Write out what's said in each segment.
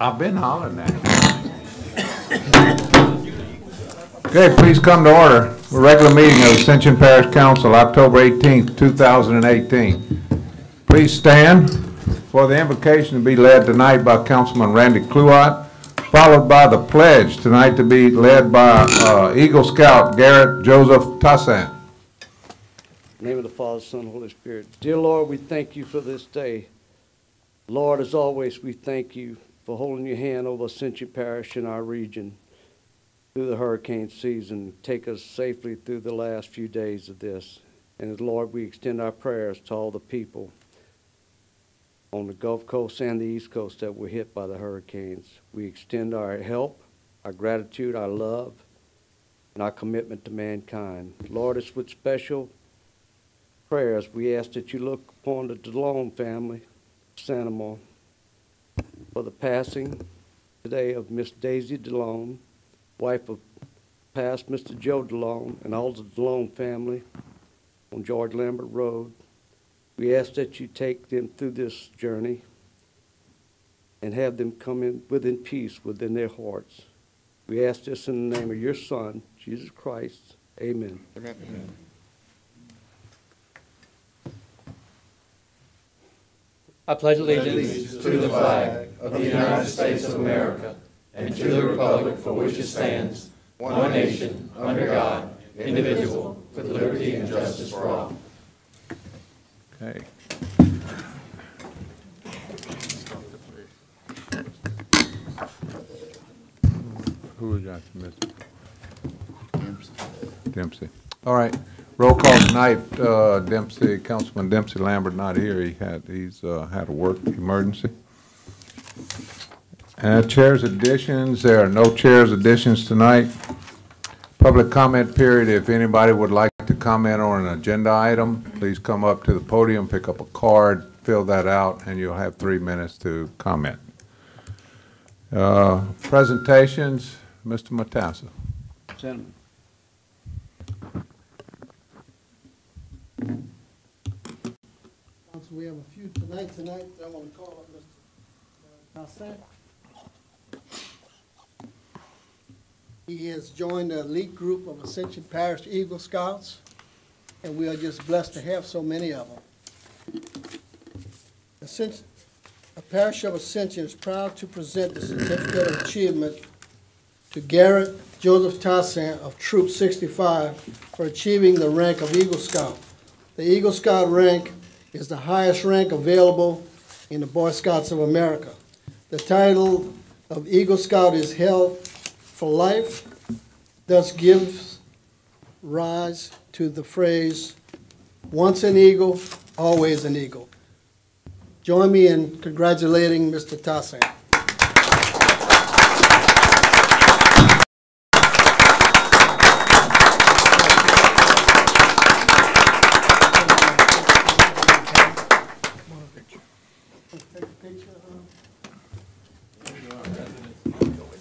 I've been hollering at him. Okay, please come to order. The regular meeting of Ascension Parish Council, October 18th, 2018. Please stand for the invocation to be led tonight by Councilman Randy Cluott, followed by the pledge tonight to be led by Eagle Scout Garrett Joseph Tassan. In the name of the Father, Son, and Holy Spirit. Dear Lord, we thank you for this day. Lord, as always, we thank you for holding your hand over Ascension Parish in our region through the hurricane season. Take us safely through the last few days of this. And Lord, we extend our prayers to all the people on the Gulf Coast and the East Coast that were hit by the hurricanes. We extend our help, our gratitude, our love, and our commitment to mankind. Lord, it's with special prayers we ask that you look upon the DeLone family, Santamore, for the passing today of Miss Daisy DeLone, wife of past Mr. Joe DeLone, and all the DeLone family on George Lambert Road. We ask that you take them through this journey and have them come in within peace within their hearts. We ask this in the name of your Son, Jesus Christ. Amen. Amen. Amen. I pledge allegiance to the flag of the United States of America and to the republic for which it stands, one nation, under God, indivisible, with liberty and justice for all. Okay. Who we got, Mr. Dempsey. All right. Roll call tonight. Dempsey, Councilman Dempsey Lambert not here. He's had a work emergency. Chairs additions. There are no chairs additions tonight. Public comment period. If anybody would like to comment on an agenda item, please come up to the podium, pick up a card, fill that out, and you'll have 3 minutes to comment. Presentations. Mr. Matassa. Gentlemen. So we have a few tonight. I want to call up Mr. Tassan. He has joined the elite group of Ascension Parish Eagle Scouts, and we are just blessed to have so many of them. The Parish of Ascension is proud to present the Certificate of Achievement to Garrett Joseph Tassan of Troop 65 for achieving the rank of Eagle Scout. The Eagle Scout rank is the highest rank available in the Boy Scouts of America. The title of Eagle Scout is held for life, thus gives rise to the phrase, once an eagle, always an eagle. Join me in congratulating Mr. Tassan.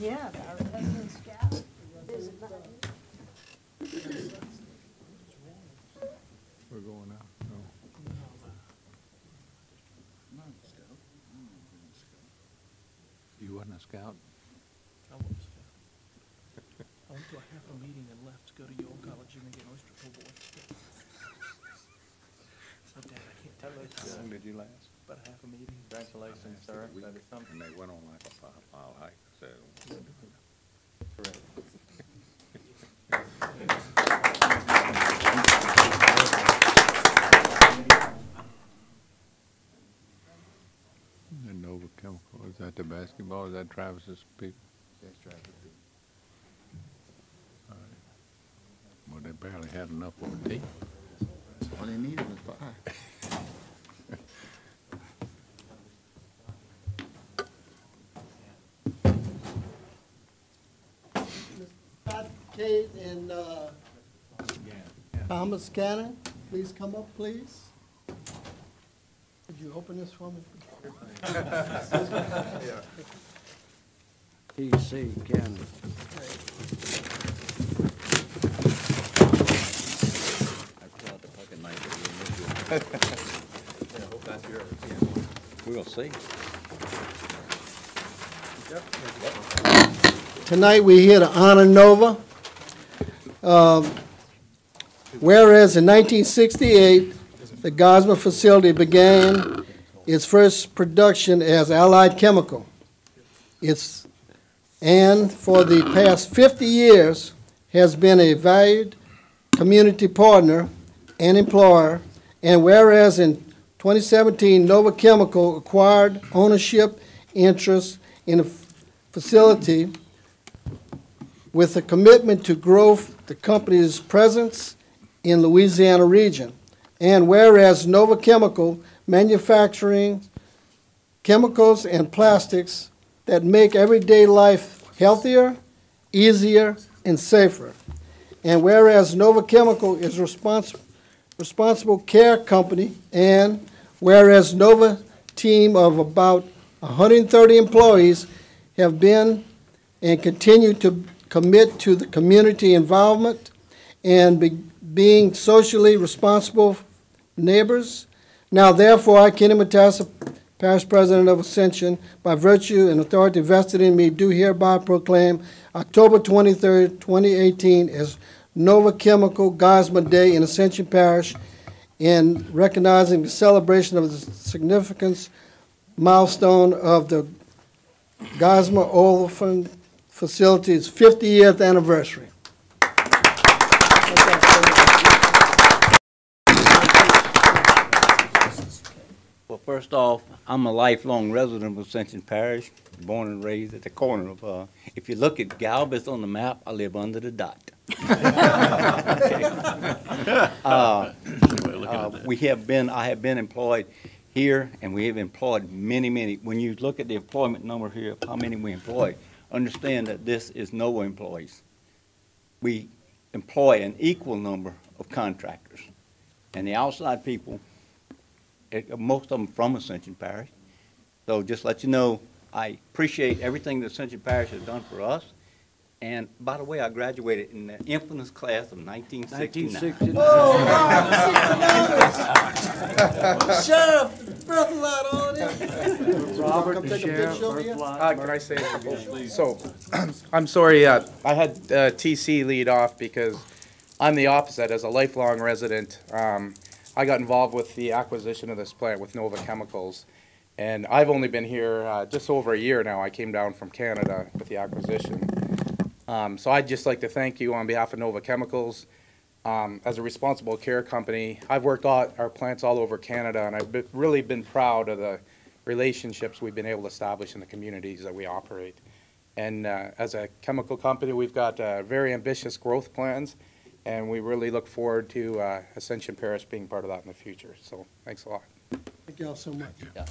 Yeah, our resident scout. We're going out. No. You wasn't a scout? I was a scout. I went to a half a meeting and left to go to Yale College and get an oyster po' boy. So, Dad, I can't tell you. How long did you last? About a half a meeting. Congratulations, sir. That is something. And they went on like a 5-mile hike. So. Correct. And Nova Chemical. Is that the basketball? Is that Travis's people? Yes, Travis. All right. Well, they barely had enough for a team. All they needed was 5. Scott Cade and Thomas Cannon, please come up, please. Could you open this for me? T.C. Cannon. We're gonna see. Tonight, we're here to honor Nova. Whereas in 1968, the Gosma facility began its first production as Allied Chemical. And for the past 50 years has been a valued community partner and employer. And whereas in 2017, Nova Chemical acquired ownership interest in the facility with a commitment to grow the company's presence in Louisiana region. And whereas Nova Chemical manufacturing chemicals and plastics that make everyday life healthier, easier, and safer. And whereas Nova Chemical is responsible care company, and whereas Nova team of about 130 employees have been and continue to commit to the community involvement and being socially responsible neighbors. Now therefore, I, Kenny Matassa, Parish President of Ascension, by virtue and authority vested in me, do hereby proclaim October 23rd, 2018 as Nova Chemical Gosma Day in Ascension Parish, in recognizing the celebration of the significance milestone of the Gosma Olefin Facility's 50th anniversary. Well, first off, I'm a lifelong resident of Ascension Parish, born and raised at the corner of, if you look at Galvez on the map, I live under the dot. I have been employed here, and we have employed many. When you look at the employment number here of how many we employ, understand that this is no employees. We employ an equal number of contractors. And the outside people, most of them from Ascension Parish. So just let you know, I appreciate everything that Ascension Parish has done for us. And by the way, I graduated in the infamous class of 1969. Sheriff, breath a lot on it. Robert, Come the take a sheriff, picture over here. Can I say something? So, I'm sorry, I had TC lead off because I'm the opposite. As a lifelong resident, I got involved with the acquisition of this plant with Nova Chemicals. And I've only been here just over a year now. I came down from Canada with the acquisition. So I'd just like to thank you on behalf of Nova Chemicals. As a responsible care company, I've worked our plants all over Canada, and I've really been proud of the relationships we've been able to establish in the communities that we operate. And as a chemical company, we've got very ambitious growth plans, and we really look forward to Ascension Parish being part of that in the future. So thanks a lot. Thank you all so much. Yeah.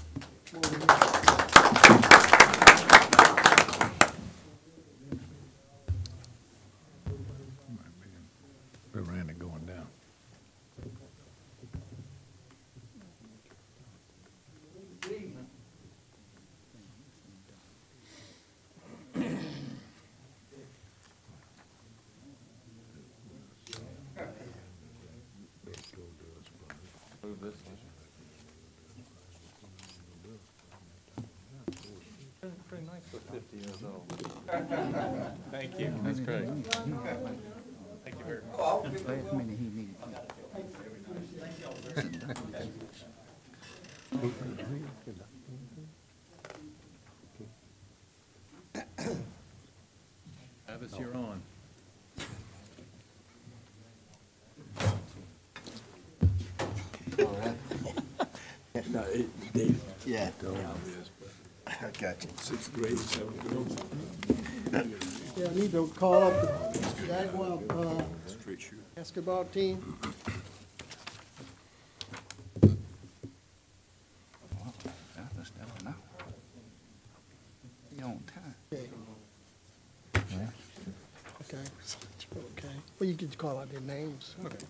Randy going down. Pretty nice for 50 years old. Thank you, that's great. Thank you very much. Last minute he needed. Travis, you're on. Yeah. I got you. Sixth grade, seventh grade. Yeah, I need to call up the Jaguar basketball team. You on time. Okay. Okay. Well, you can call out their names. Okay.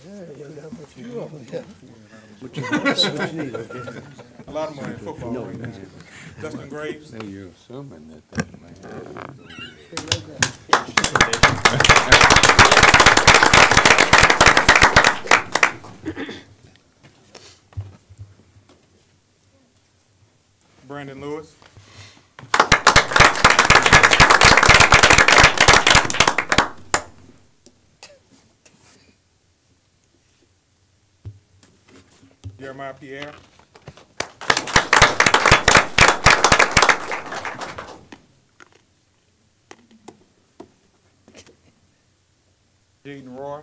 Yeah, you got a few of them. What you need, okay? a lot of money in football right now. Dustin Graves. So you're assuming that man. Brandon Lewis. Jeremiah Pierre. Jaden Roy.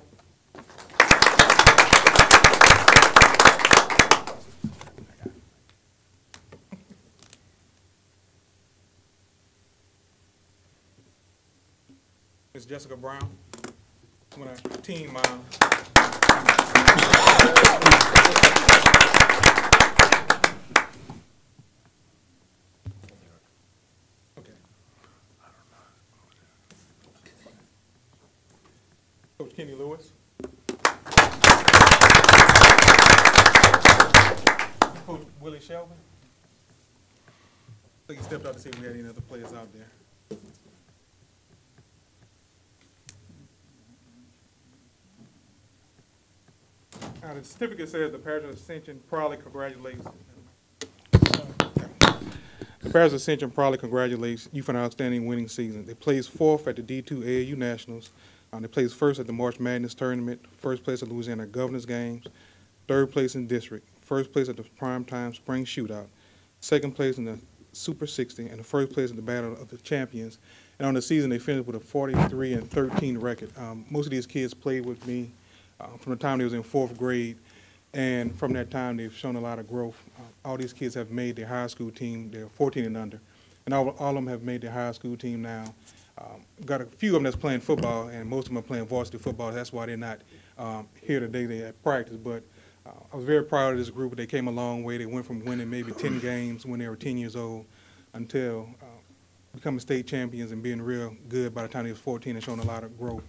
Miss Jessica Brown. I'm gonna team mile. Coach Kenny Lewis. Coach Willie Shelby. I think he stepped out to see if we had any other players out there. Now, the certificate says the Parish of Ascension proudly congratulates. The Parish of Ascension proudly congratulates you for an outstanding winning season. They placed fourth at the D2 AAU Nationals. They placed first at the March Madness Tournament, first place at Louisiana Governors Games, third place in district, first place at the Primetime Spring Shootout, second place in the Super 60, and the first place in the Battle of the Champions. And on the season, they finished with a 43-13 record. Most of these kids played with me from the time they was in fourth grade, and from that time, they've shown a lot of growth. All these kids have made their high school team. They're 14 and under, and all of them have made their high school team now. Got a few of them that's playing football, and most of them are playing varsity football. That's why they're not here today. They're at practice, but I was very proud of this group. They came a long way. They went from winning maybe 10 games when they were 10 years old until becoming state champions and being real good by the time they was 14 and showing a lot of growth.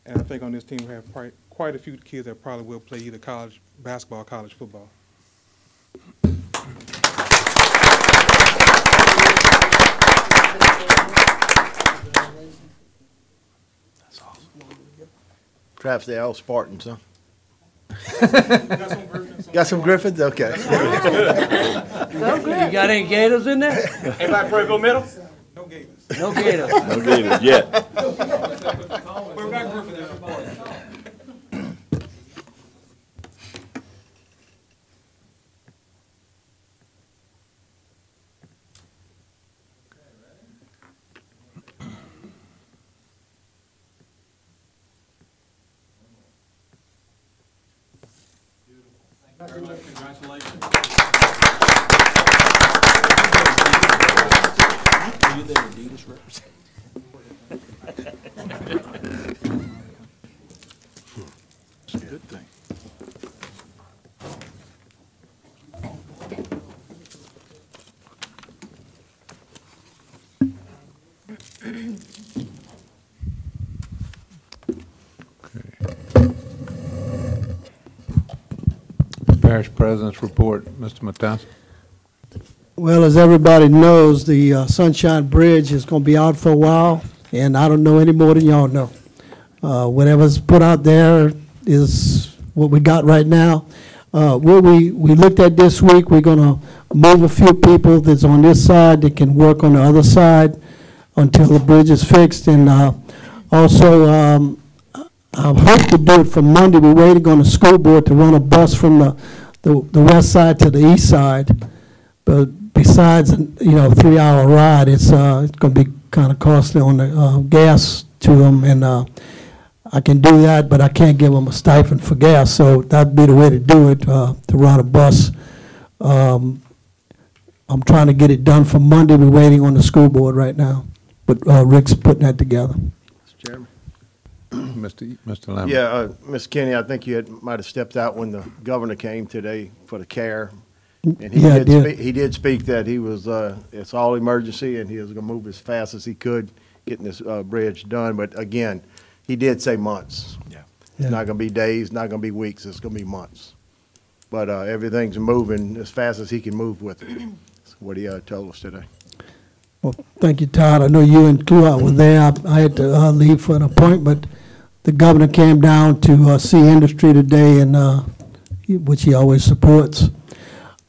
And I think on this team we have quite a few kids that probably will play either college basketball or college football. Traps, they all Spartans, huh? Got some Griffins? Okay. You got any Gators in there? Anybody Prattville Middle? No Gators. No Gators. No Gators yet. We've got Griffin in the party. Congratulations. Are you the Adidas representative? It's a good thing. Parish President's report, Mr. Matas. Well, as everybody knows, the Sunshine Bridge is going to be out for a while, and I don't know any more than y'all know. Whatever's put out there is what we got right now. What we looked at this week, we're going to move a few people that's on this side that can work on the other side until the bridge is fixed. And also, I hope to do it for Monday. We're waiting on the school board to run a bus from the west side to the east side. But besides, a 3-hour ride, it's going to be kind of costly on the gas to them. And I can do that, but I can't give them a stipend for gas. So that'd be the way to do it, to run a bus. I'm trying to get it done for Monday. We're waiting on the school board right now. But Rick's putting that together. Mr. Chairman? Mr. Lamb. Yeah, Ms. Kenny, I think you might have stepped out when the governor came today for the CARE. And he did speak that he was, it's all emergency, and he was going to move as fast as he could getting this bridge done. But again, he did say months. Yeah. It's not going to be days, not going to be weeks. It's going to be months. but everything's moving as fast as he can move with it. That's what he told us today. Well, thank you, Todd. I know you and Clua were there. I had to leave for an appointment. The governor came down to see industry today, and which he always supports.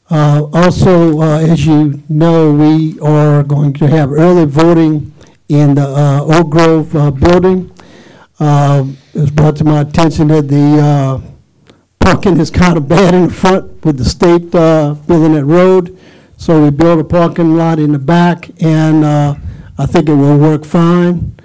Also, as you know, we are going to have early voting in the Oak Grove building. It was brought to my attention that the parking is kind of bad in the front with the state building that road. So we built a parking lot in the back, and I think it will work fine.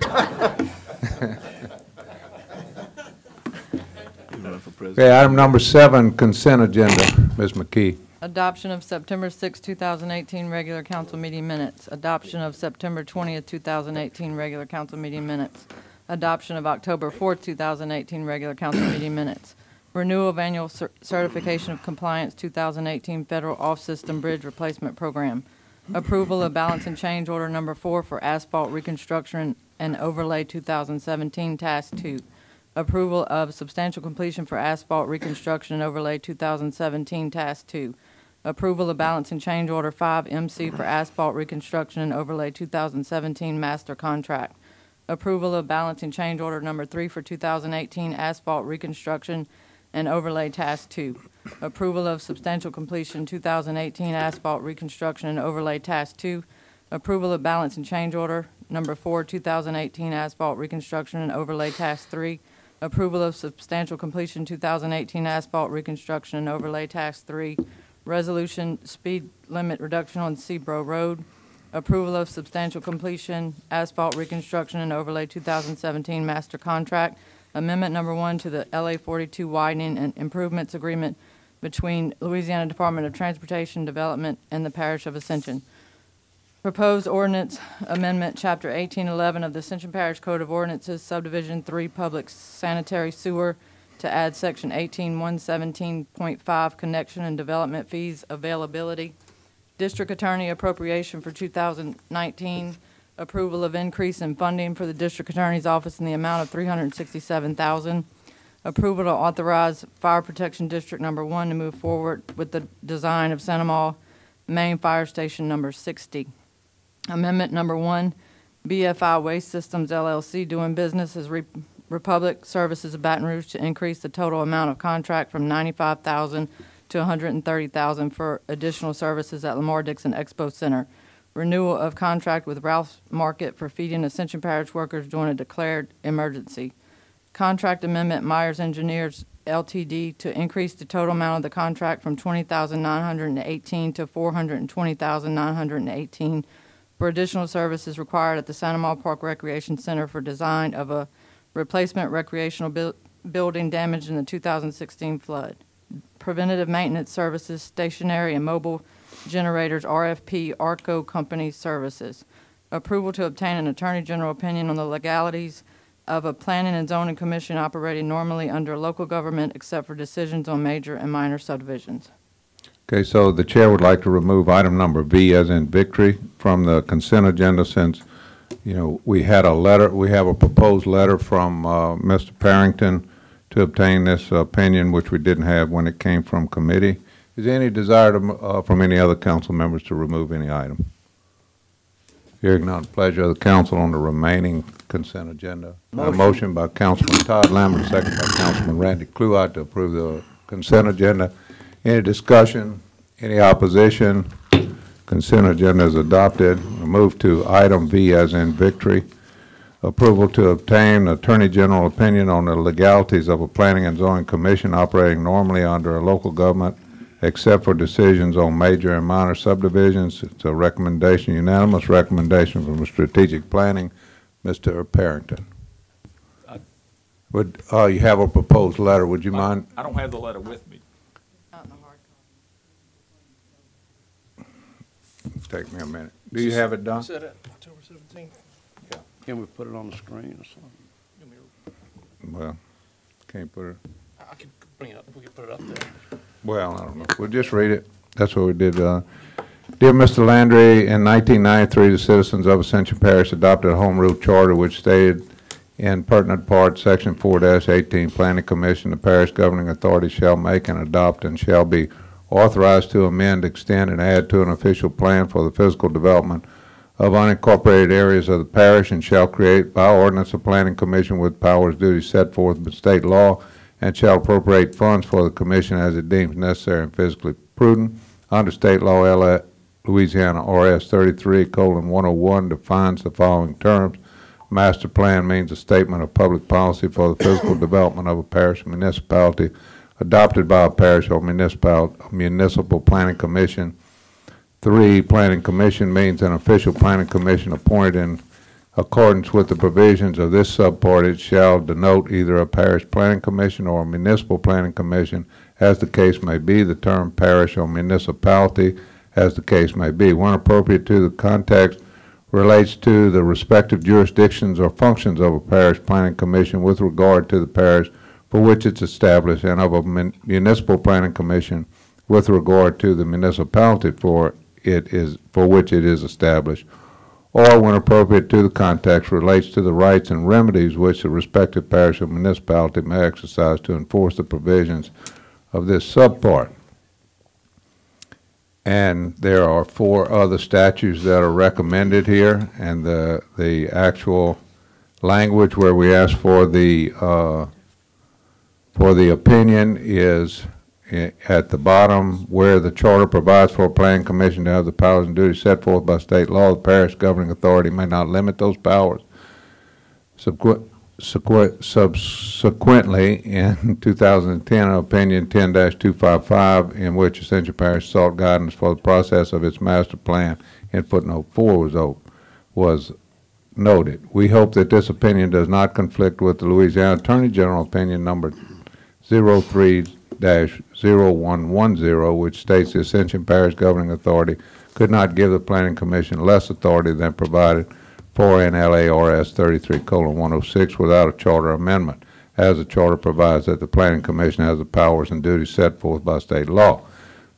Okay, item number 7, consent agenda. Ms. McKee. Adoption of September 6, 2018 regular council meeting minutes. Adoption of September 20th, 2018 regular council meeting minutes. Adoption of October 4th, 2018 regular council meeting minutes. Renewal of annual certification of compliance 2018 federal off-system bridge replacement program. Approval of balance and change order number 4 for asphalt reconstruction and overlay 2017 task 2. Approval of substantial completion for asphalt reconstruction and overlay 2017 task 2. Approval of balance and change order 5 MC for asphalt reconstruction and overlay 2017 master contract. Approval of balance and change order number 3 for 2018 asphalt reconstruction and overlay task 2. Approval of substantial completion 2018 asphalt reconstruction and overlay task 2. Approval of balance and change order number 4 2018 asphalt reconstruction and overlay task 3. Approval of substantial completion 2018 asphalt reconstruction and overlay task 3. Resolution speed limit reduction on Seabro Road. Approval of substantial completion asphalt reconstruction and overlay 2017 master contract. Amendment number 1 to the LA 42 widening and improvements agreement between Louisiana Department of Transportation Development and the Parish of Ascension. Proposed ordinance amendment, Chapter 1811 of the Ascension Parish Code of Ordinances, Subdivision 3, Public Sanitary Sewer, to add Section 18117.5, Connection and Development Fees Availability. District Attorney appropriation for 2019. Approval of increase in funding for the District Attorney's Office in the amount of $367,000. Approval to authorize Fire Protection District Number 1 to move forward with the design of Santa Maria Main Fire Station Number 60. Amendment number 1, BFI Waste Systems LLC doing business as Republic Services of Baton Rouge to increase the total amount of contract from $95,000 to $130,000 for additional services at Lamar Dixon Expo Center. Renewal of contract with Ralph's Market for feeding Ascension Parish workers during a declared emergency. Contract amendment Myers Engineers LTD to increase the total amount of the contract from $20,918 to $420,918 for additional services required at the Santa Maria Park Recreation Center for design of a replacement recreational building damaged in the 2016 flood. Preventative maintenance services, stationary and mobile generators, RFP, ARCO Company services. Approval to obtain an Attorney General opinion on the legalities of a planning and zoning commission operating normally under local government except for decisions on major and minor subdivisions. Okay, so the chair would like to remove item number V as in victory from the consent agenda since, you know, we had a letter, we have a proposed letter from Mr. Parrington to obtain this opinion, which we didn't have when it came from committee. Is there any desire to, from any other council members to remove any item? Hearing none, pleasure of the council on the remaining consent agenda. Motion by Councilman Todd Lambert, second by Councilman Randy Cluart to approve the consent agenda. Any discussion? Any opposition? Consent agenda is adopted. We'll move to item V as in victory. Approval to obtain Attorney General opinion on the legalities of a planning and zoning commission operating normally under a local government except for decisions on major and minor subdivisions. It's a recommendation, unanimous recommendation from strategic planning. Mr. Parrington. Would you have a proposed letter? Would you mind? I don't have the letter with me. Take me a minute. Do you have it done? Set it October 17th. Yeah. Can we put it on the screen or something? Well, can't put it. I can bring it up. We can put it up there. Well, I don't know. We'll just read it. That's what we did. Dear Mr. Landry, in 1993, the citizens of Ascension Parish adopted a home rule charter which stated in pertinent part, Section 4-18, Planning Commission, the parish governing authority shall make and adopt and shall be authorized to amend, extend, and add to an official plan for the physical development of unincorporated areas of the parish, and shall create by ordinance a planning commission with powers, duties set forth by state law, and shall appropriate funds for the commission as it deems necessary and physically prudent. Under state law, Louisiana RS 33:101 defines the following terms. Master plan means a statement of public policy for the physical development of a parish or municipality adopted by a parish or municipal planning commission. 3, planning commission means an official planning commission appointed in accordance with the provisions of this subpart. It shall denote either a parish planning commission or a municipal planning commission, as the case may be. The term parish or municipality, as the case may be, when appropriate to the context, relates to the respective jurisdictions or functions of a parish planning commission with regard to the parish for which it's established, and of a municipal planning commission with regard to the municipality for which it is established, or when appropriate to the context, relates to the rights and remedies which the respective parish or municipality may exercise to enforce the provisions of this subpart. And there are 4 other statutes that are recommended here, and the actual language where we ask for the opinion is at the bottom, where the charter provides for a planning commission to have the powers and duties set forth by state law. The parish governing authority may not limit those powers. Subsequently, in 2010, opinion 10-255, in which Ascension Parish sought guidance for the process of its master plan, in footnote 4 was noted. We hope that this opinion does not conflict with the Louisiana Attorney General opinion number 03-0110, which states the Ascension Parish governing authority could not give the Planning Commission less authority than provided for in LARS 33:106 without a charter amendment, as the charter provides that the Planning Commission has the powers and duties set forth by state law.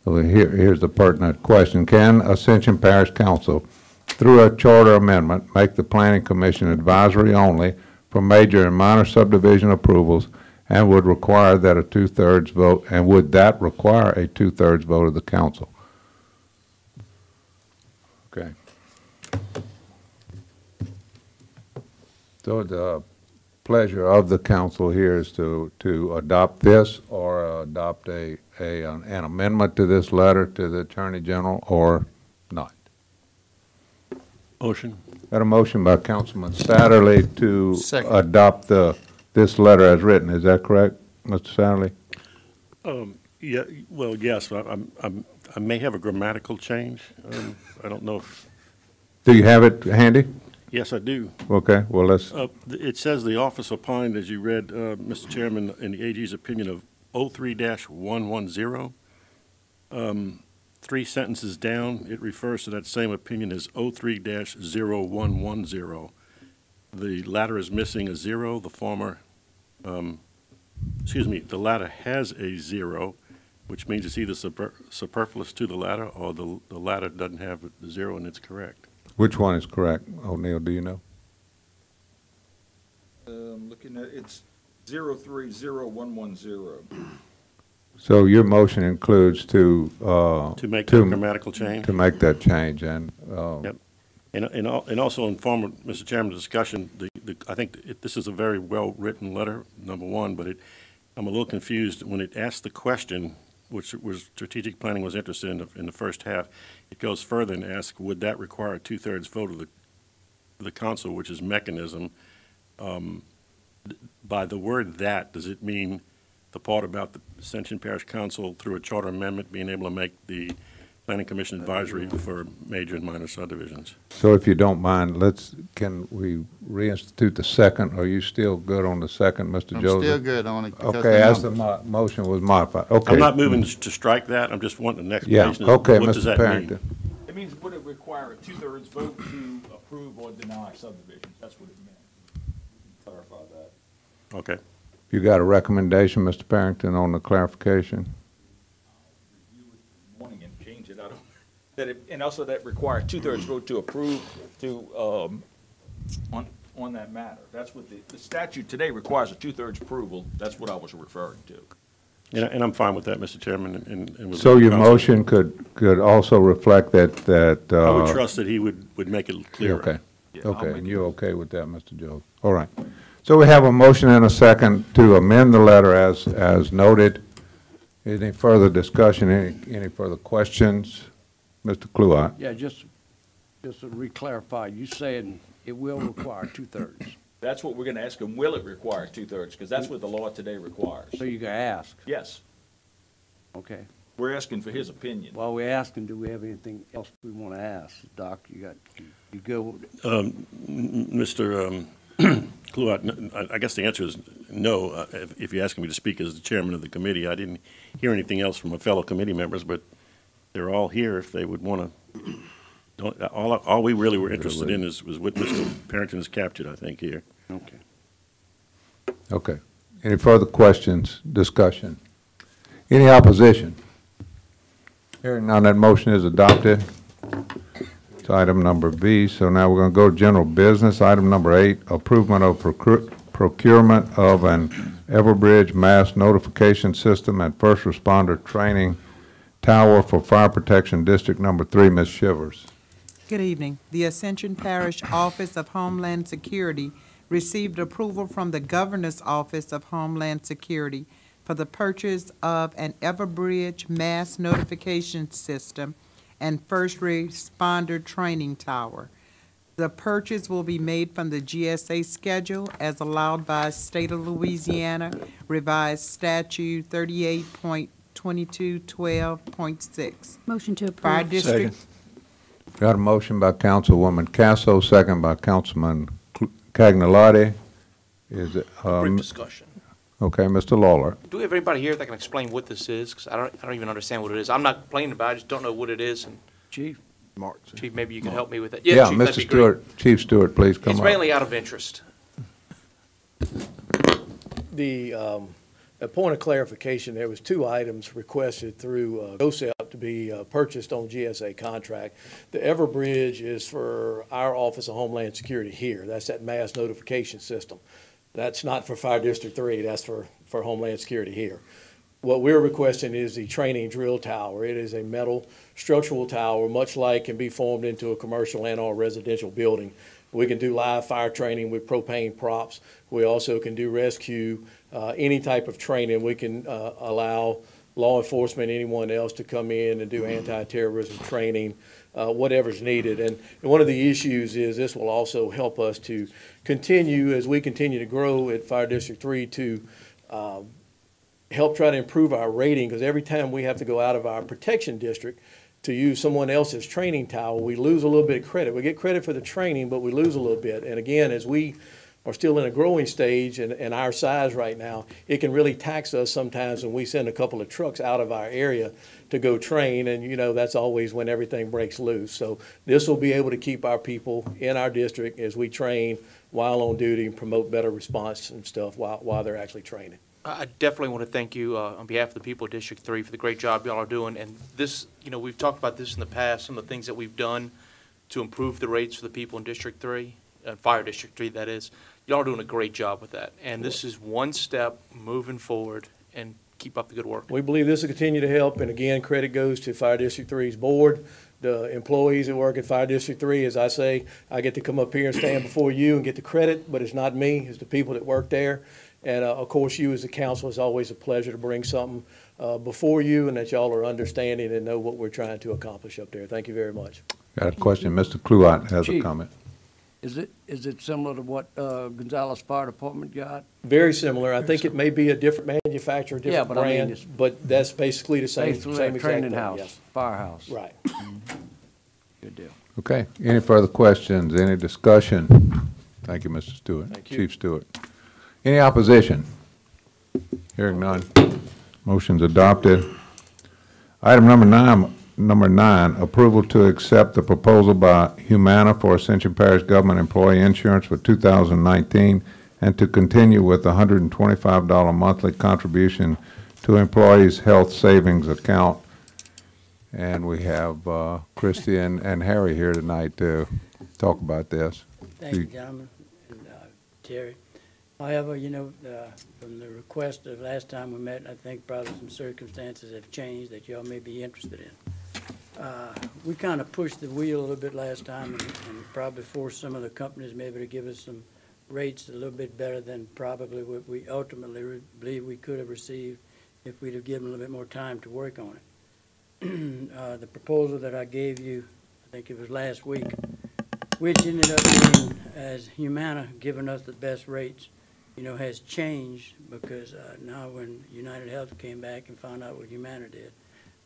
So here's the pertinent question. Can Ascension Parish Council, through a charter amendment, make the Planning Commission advisory only for major and minor subdivision approvals, and would require that a 2/3 vote, and would that require a 2/3 vote of the council? Okay. So the pleasure of the council here is to adopt this, or adopt an amendment to this letter to the Attorney General, or not. Motion. Got a motion by Councilman Satterlee to adopt this letter as written. Is that correct, Mr. Satterlee? Yeah. Well, yes. I may have a grammatical change. I don't know if. Do you have it handy? Yes, I do. Okay. Well, let's. It says the office opined, as you read, Mr. Chairman, in the AG's opinion of 03-110. 3 sentences down, it refers to that same opinion as 03-0110. The latter is missing a 0. The former, the latter has a 0, which means it's either superfluous to the latter, or the latter doesn't have the 0 and it's correct. Which one is correct, O'Neill? Do you know? Looking at it's 030110. So your motion includes to make that grammatical change. To make that change, and yep. And also in former, Mr. Chairman, discussion. I think this is a very well written letter, number one, but I'm a little confused when it asks the question, which was strategic planning was interested in the first half. It goes further and asks, would that require a 2/3 vote of the council, which is mechanism? By the word "that," does it mean the part about the Ascension Parish Council through a charter amendment being able to make the Planning Commission advisory for major and minor subdivisions? So if you don't mind, can we reinstitute the second? Are you still good on the second, Mr. Joseph? I'm still good on it. Okay, as the motion was modified. Okay. I'm not moving to strike that. I'm just wanting the next explanation. Okay, what Mr. does that Parrington. mean? It means would it require a 2/3 vote to approve or deny subdivisions? That's what it meant. Clarify that. Okay. You got a recommendation, Mr. Parrington, on the clarification? Review it this morning and change it. And also that requires 2/3 vote to approve on that matter. That's what the statute today requires a two-thirds approval. That's what I was referring to. And I'm fine with that, Mr. Chairman, and with So the your council. motion could also reflect that. I would trust that he would make it clearer. Okay, Yeah, I'll okay, make and it. you're okay with that, Mr. Jones? All right. So we have a motion and a second to amend the letter as noted. Any further discussion, any further questions? Mr. Kluart? Yeah, just to re-clarify, you saying it will require two-thirds. That's what we're going to ask him. Will it require two-thirds? Because that's what the law today requires. So you're going to ask? Yes. Okay. We're asking for his opinion. While we're asking, do we have anything else we want to ask? Doc, you go. Mr. Kluart, I guess the answer is no. If you're asking me to speak as the chairman of the committee, I didn't hear anything else from my fellow committee members, but they're all here if they would want to. All we really were interested in was what Mr. Parrington has captured, I think, here. Okay. Okay. Any further questions, discussion? Any opposition? Hearing none, that motion is adopted. It's item number B. So now we're going to go to general business. Item number 8, approval of procurement of an Everbridge mass notification system and first responder training tower for Fire Protection District number 3. Ms. Shivers. Good evening. The Ascension Parish Office of Homeland Security received approval from the Governor's Office of Homeland Security for the purchase of an Everbridge mass notification system and first responder training tower. The purchase will be made from the GSA schedule as allowed by State of Louisiana Revised Statute 38.2212.6. Motion to approve. Fire District. Got a motion by Councilwoman Casso, second by Councilman Cagnolati. Is it? Brief discussion. Okay, Mr. Lawler. Do we have anybody here that can explain what this is? Because I don't even understand what it is. I'm not complaining about it, I just don't know what it is. And Chief. Mark. Chief, maybe you can help me with it. Yeah, Chief, Mr. that'd be Stewart, great. Chief Stewart, please come It's up. mainly out of interest. A point of clarification, there was 2 items requested through GOSEP to be purchased on GSA contract. The Everbridge is for our Office of Homeland Security here. That's that mass notification system. That's not for Fire District 3, that's for Homeland Security here. What we're requesting is the training drill tower. It is a metal structural tower, much like can be formed into a commercial and or residential building. We can do live fire training with propane props. We also can do rescue, any type of training. We can allow law enforcement, anyone else to come in and do anti-terrorism training, whatever's needed. And one of the issues is this will also help us to continue, as we continue to grow at Fire District 3, to help try to improve our rating, because every time we have to go out of our protection district to use someone else's training tower, we lose a little bit of credit. We get credit for the training, but we lose a little bit. And again, as we are still in a growing stage and our size right now, it can really tax us sometimes when we send a couple of trucks out of our area to go train, and you know that's always when everything breaks loose. So this will be able to keep our people in our district as we train while on duty and promote better response and stuff while they're actually training. I definitely want to thank you on behalf of the people of District 3 for the great job y'all are doing. And this, you know, we've talked about this in the past, some of the things that we've done to improve the rates for the people in District 3, Fire District 3, that is. Y'all are doing a great job with that. And this is one step moving forward, and keep up the good work. We believe this will continue to help, and again, credit goes to Fire District 3's board, the employees that work at Fire District 3. As I say, I get to come up here and stand before you and get the credit, but it's not me, it's the people that work there. And of course, you as the council, it's always a pleasure to bring something before you, and that y'all are understanding and know what we're trying to accomplish up there. Thank you very much. Got a question. Mr. Kluart has a Chief. comment. Is it similar to what Gonzales Fire Department got? Very similar. I think it may be a different manufacturer, different but I mean, brand, it's but that's basically the same Basically, exact training thing, house, yes. firehouse. Right. Good deal. Okay. Any further questions? Any discussion? Thank you, Mr. Stewart. Thank you. Chief Stewart. Any opposition? Hearing none. Motion's adopted. Item number nine, approval to accept the proposal by Humana for Ascension Parish Government Employee Insurance for 2019 and to continue with $125 monthly contribution to employees' health savings account. And we have Christy and Harry here tonight to talk about this. Thank you, gentlemen. and Terry. However, you know, from the request of last time we met, I think probably some circumstances have changed that y'all may be interested in. We kind of pushed the wheel a little bit last time and probably forced some of the companies maybe to give us some rates a little bit better than probably what we ultimately believe we could have received if we'd have given a little bit more time to work on it. The proposal that I gave you, I think it was last week, which ended up being, as Humana giving us the best rates, you know, has changed because now when United Health came back and found out what Humana did,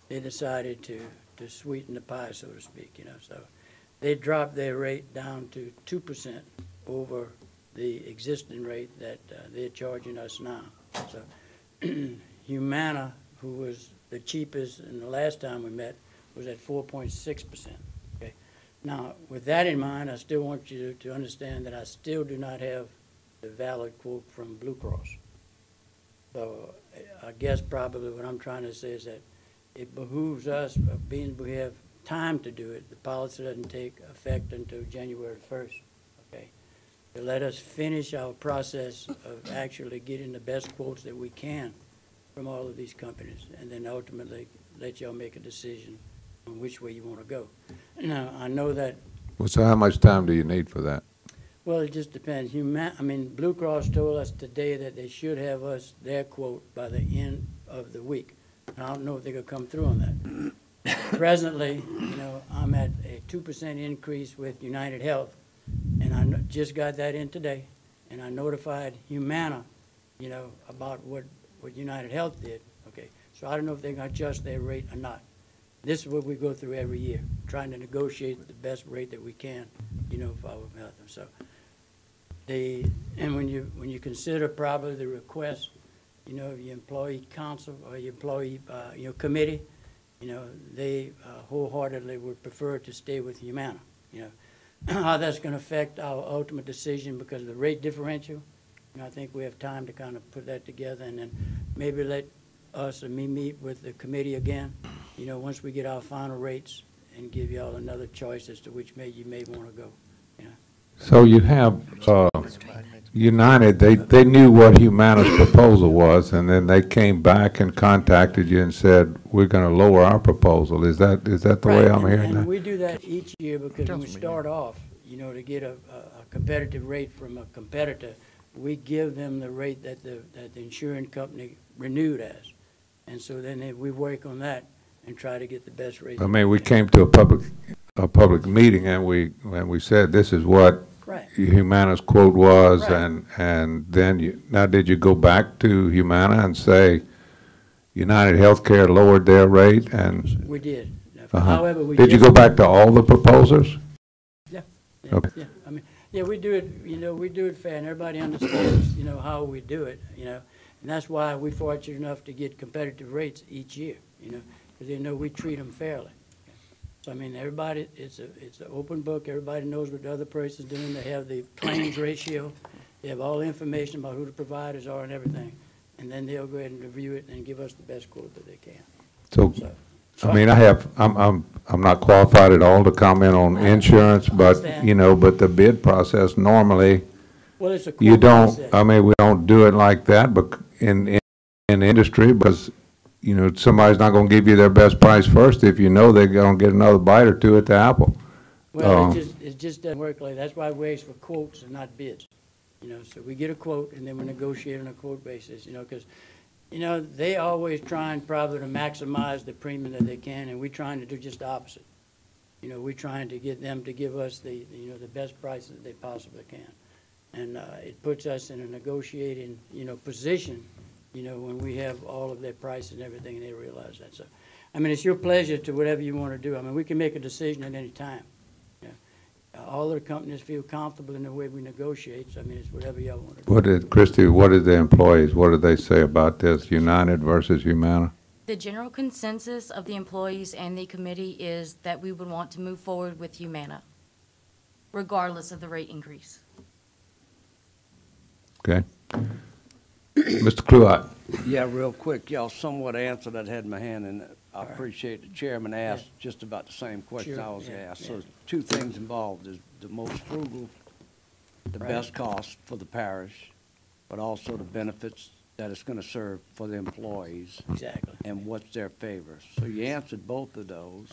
they decided to sweeten the pie, so to speak, you know. So they dropped their rate down to 2% over the existing rate that they're charging us now. So Humana, who was the cheapest in the last time we met, was at 4.6%. Okay. Now, with that in mind, I still want you to understand that I still do not have the valid quote from Blue Cross. So I guess probably what I'm trying to say is that it behooves us, being we have time to do it, the policy doesn't take effect until January 1st, okay? To let us finish our process of actually getting the best quotes that we can from all of these companies, and then ultimately let y'all make a decision on which way you want to go. Now, I know that... Well, so how much time do you need for that? Well, it just depends. Blue Cross told us today that they should have us their quote by the end of the week. I don't know if they're going to come through on that. Presently, you know, I'm at a 2% increase with United Health, and I just got that in today, and I notified Humana, you know, about what United Health did. Okay, so I don't know if they're going to adjust their rate or not. This is what we go through every year, trying to negotiate the best rate that we can, you know, for our health. So and when you consider probably the request, you know, of your employee council or your employee, committee, you know, they wholeheartedly would prefer to stay with Humana. You know, how that's going to affect our ultimate decision because of the rate differential, you know, I think we have time to kind of put that together and then maybe let us or me meet with the committee again, you know, once we get our final rates and give y'all another choice as to which you may want to go. You know. So you have United, they knew what Humana's proposal was, and then they came back and contacted you and said, we're going to lower our proposal. Is that the way I'm hearing that? And we do that each year because when we start off, you know, to get a competitive rate from a competitor, we give them the rate that the insurance company renewed as. And so then we work on that and try to get the best rate. I mean, we came to a public meeting and we said this is what Humana's quote was, and then now did you go back to Humana and say United Healthcare lowered their rate? And we did. However, did you go back to all the proposers? Yeah. Okay. Yeah. I mean, yeah, we do it. You know, we do it fair, and everybody understands. You know how we do it. You know, and that's why we're fortunate enough to get competitive rates each year. You know, because they know we treat them fairly. So I mean, everybody, it's an open book. Everybody knows what the other person's doing. They have the claims ratio. They have all the information about who the providers are and everything. And then they'll go ahead and review it and give us the best quote that they can. So I mean, I'm not qualified at all to comment on insurance, but you know, but the bid process normally, well, it's a you don't. process. I mean, we don't do it like that, but in industry, because you know, somebody's not going to give you their best price first if you know they're going to get another bite or two at the apple. Well, it just doesn't work like that. That's why we ask for quotes and not bids. You know, so we get a quote and then we negotiate on a quote basis. You know, because you know they always trying probably to maximize the premium that they can, and we're trying to do just the opposite. You know, we're trying to get them to give us the the best prices that they possibly can, and it puts us in a negotiating position. You know, when we have all of their prices and everything, and they realize that. So, I mean, it's your pleasure to whatever you want to do. I mean, we can make a decision at any time. You know, all the companies feel comfortable in the way we negotiate. So, I mean, it's whatever y'all want to do. Christy, what did the employees, what did they say about this, United versus Humana? The general consensus of the employees and the committee is that we would want to move forward with Humana, regardless of the rate increase. Okay. Mr. Cluott. Yeah, real quick. Y'all somewhat answered. I had my hand, and I appreciate the chairman asked just about the same question I was asked. So two things involved. Is the most frugal the Right. best cost for the parish, but also the benefits that it's gonna serve for the employees. Exactly. And what's their favors. So you answered both of those.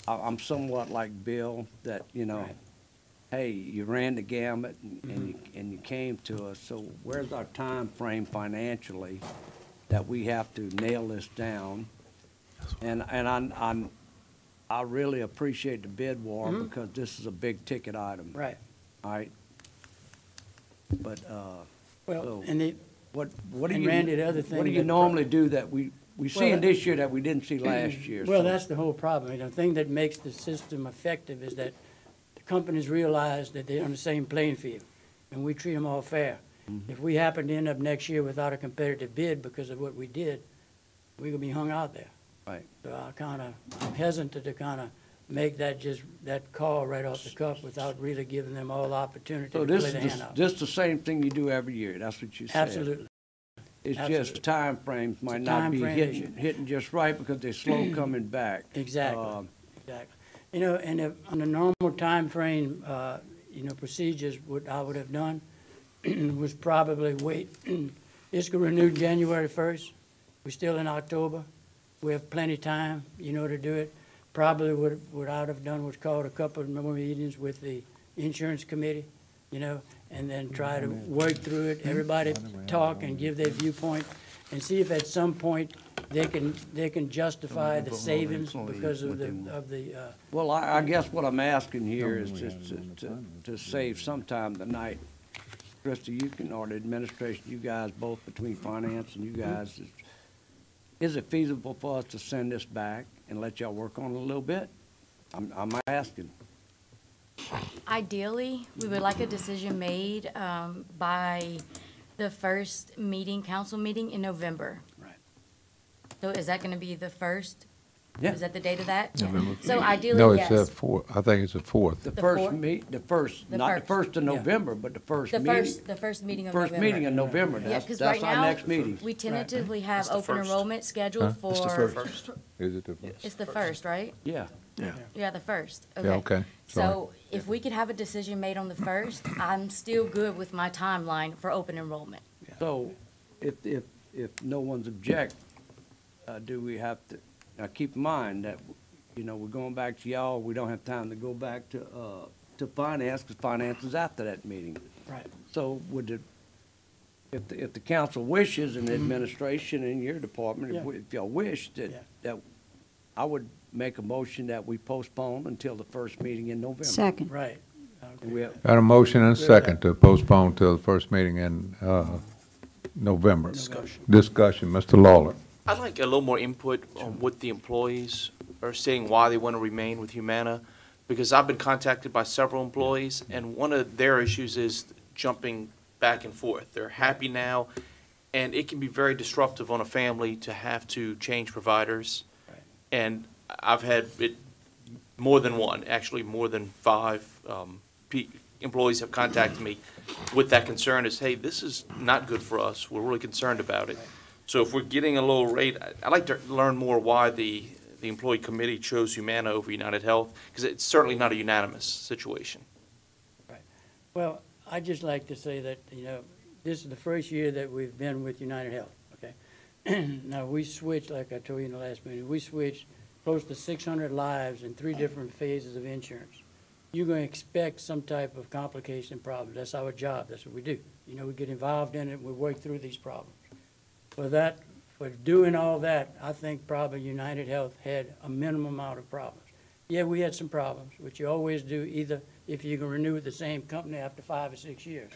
I'm somewhat like Bill, that, you know, hey, you ran the gamut and you came to us, so where's our time frame financially that we have to nail this down? And I really appreciate the bid war because this is a big ticket item. Right. All right? But, Well, so and the, what do and you, Randy, the other thing what do you that- normally do that we see Well, this year that we didn't see last year? Well, So- that's the whole problem. You know, the thing that makes the system effective is that the companies realize that they're on the same playing field, and we treat them all fair. If we happen to end up next year without a competitive bid because of what we did, we're gonna be hung out there. Right. So I'm hesitant to kind of make that call right off the cuff without really giving them all the opportunity So to this play the is hand out. just the same thing you do every year, that's what you said? Absolutely. It's Absolutely. just timeframes might It's a not be timeframe. hitting just right because they're slow coming back. Exactly, exactly. You know, and if, on a normal time frame, you know, procedures, what I would have done was probably wait. It's gonna renew January 1st. We're still in October. We have plenty of time, you know, to do it. Probably what I would have done was called a couple of more meetings with the insurance committee, you know, and then try to work through it. Everybody talk and give their viewpoint and see if at some point they can justify the savings because of the. Well, I guess what I'm asking here is just to save some time tonight. Krista, you can, or the administration, you guys, both between finance and you guys, is it feasible for us to send this back and let y'all work on it a little bit? I'm asking. Ideally, we would like a decision made by the first meeting, council meeting in November. Right. So is that going to be the first? Yeah. Is that the date of that? November. So ideally, No, it's yes. the fourth, I think it's the fourth. The The first fourth? not the first of November, but the first The meeting. first meeting of First November. meeting in November, Yeah, that's 'cause our right now, next meeting. we tentatively have It's the open first. enrollment scheduled for. It's the First. Is it the first? It's the first, right? Yeah. Yeah, the first. Yeah, okay. So if we could have a decision made on the first, I'm still good with my timeline for open enrollment. So, if no one's object, do we have to, now keep in mind that, you know, we're going back to y'all, we don't have time to go back to finance, because finance is after that meeting. Right. So if the council wishes and the administration and your department, if y'all wish, that I would make a motion that we postpone until the first meeting in November. Second. Right. And we have- Got a motion and a second to postpone till the first meeting in November. Discussion, Mr. Lawler. I'd like a little more input on what the employees are saying, why they want to remain with Humana, because I've been contacted by several employees, and one of their issues is jumping back and forth. They're happy now, and it can be very disruptive on a family to have to change providers. And I've had it, more than one, actually more than 5 employees have contacted me with that concern is, hey, this is not good for us. We're really concerned about it. So if we're getting a low rate, I'd like to learn more why the employee committee chose Humana over United Health, because it's certainly not a unanimous situation. Right. Well, I'd just like to say that, you know, this is the first year that we've been with United Health, okay? Now, we switched, like I told you in the last meeting, we switched close to 600 lives in 3 different phases of insurance. You're going to expect some type of complication problem. That's our job. That's what we do. You know, we get involved in it, we work through these problems. For doing all that, I think probably United Health had a minimum amount of problems. Yeah, we had some problems, which you always do, either if you can renew with the same company after 5 or 6 years.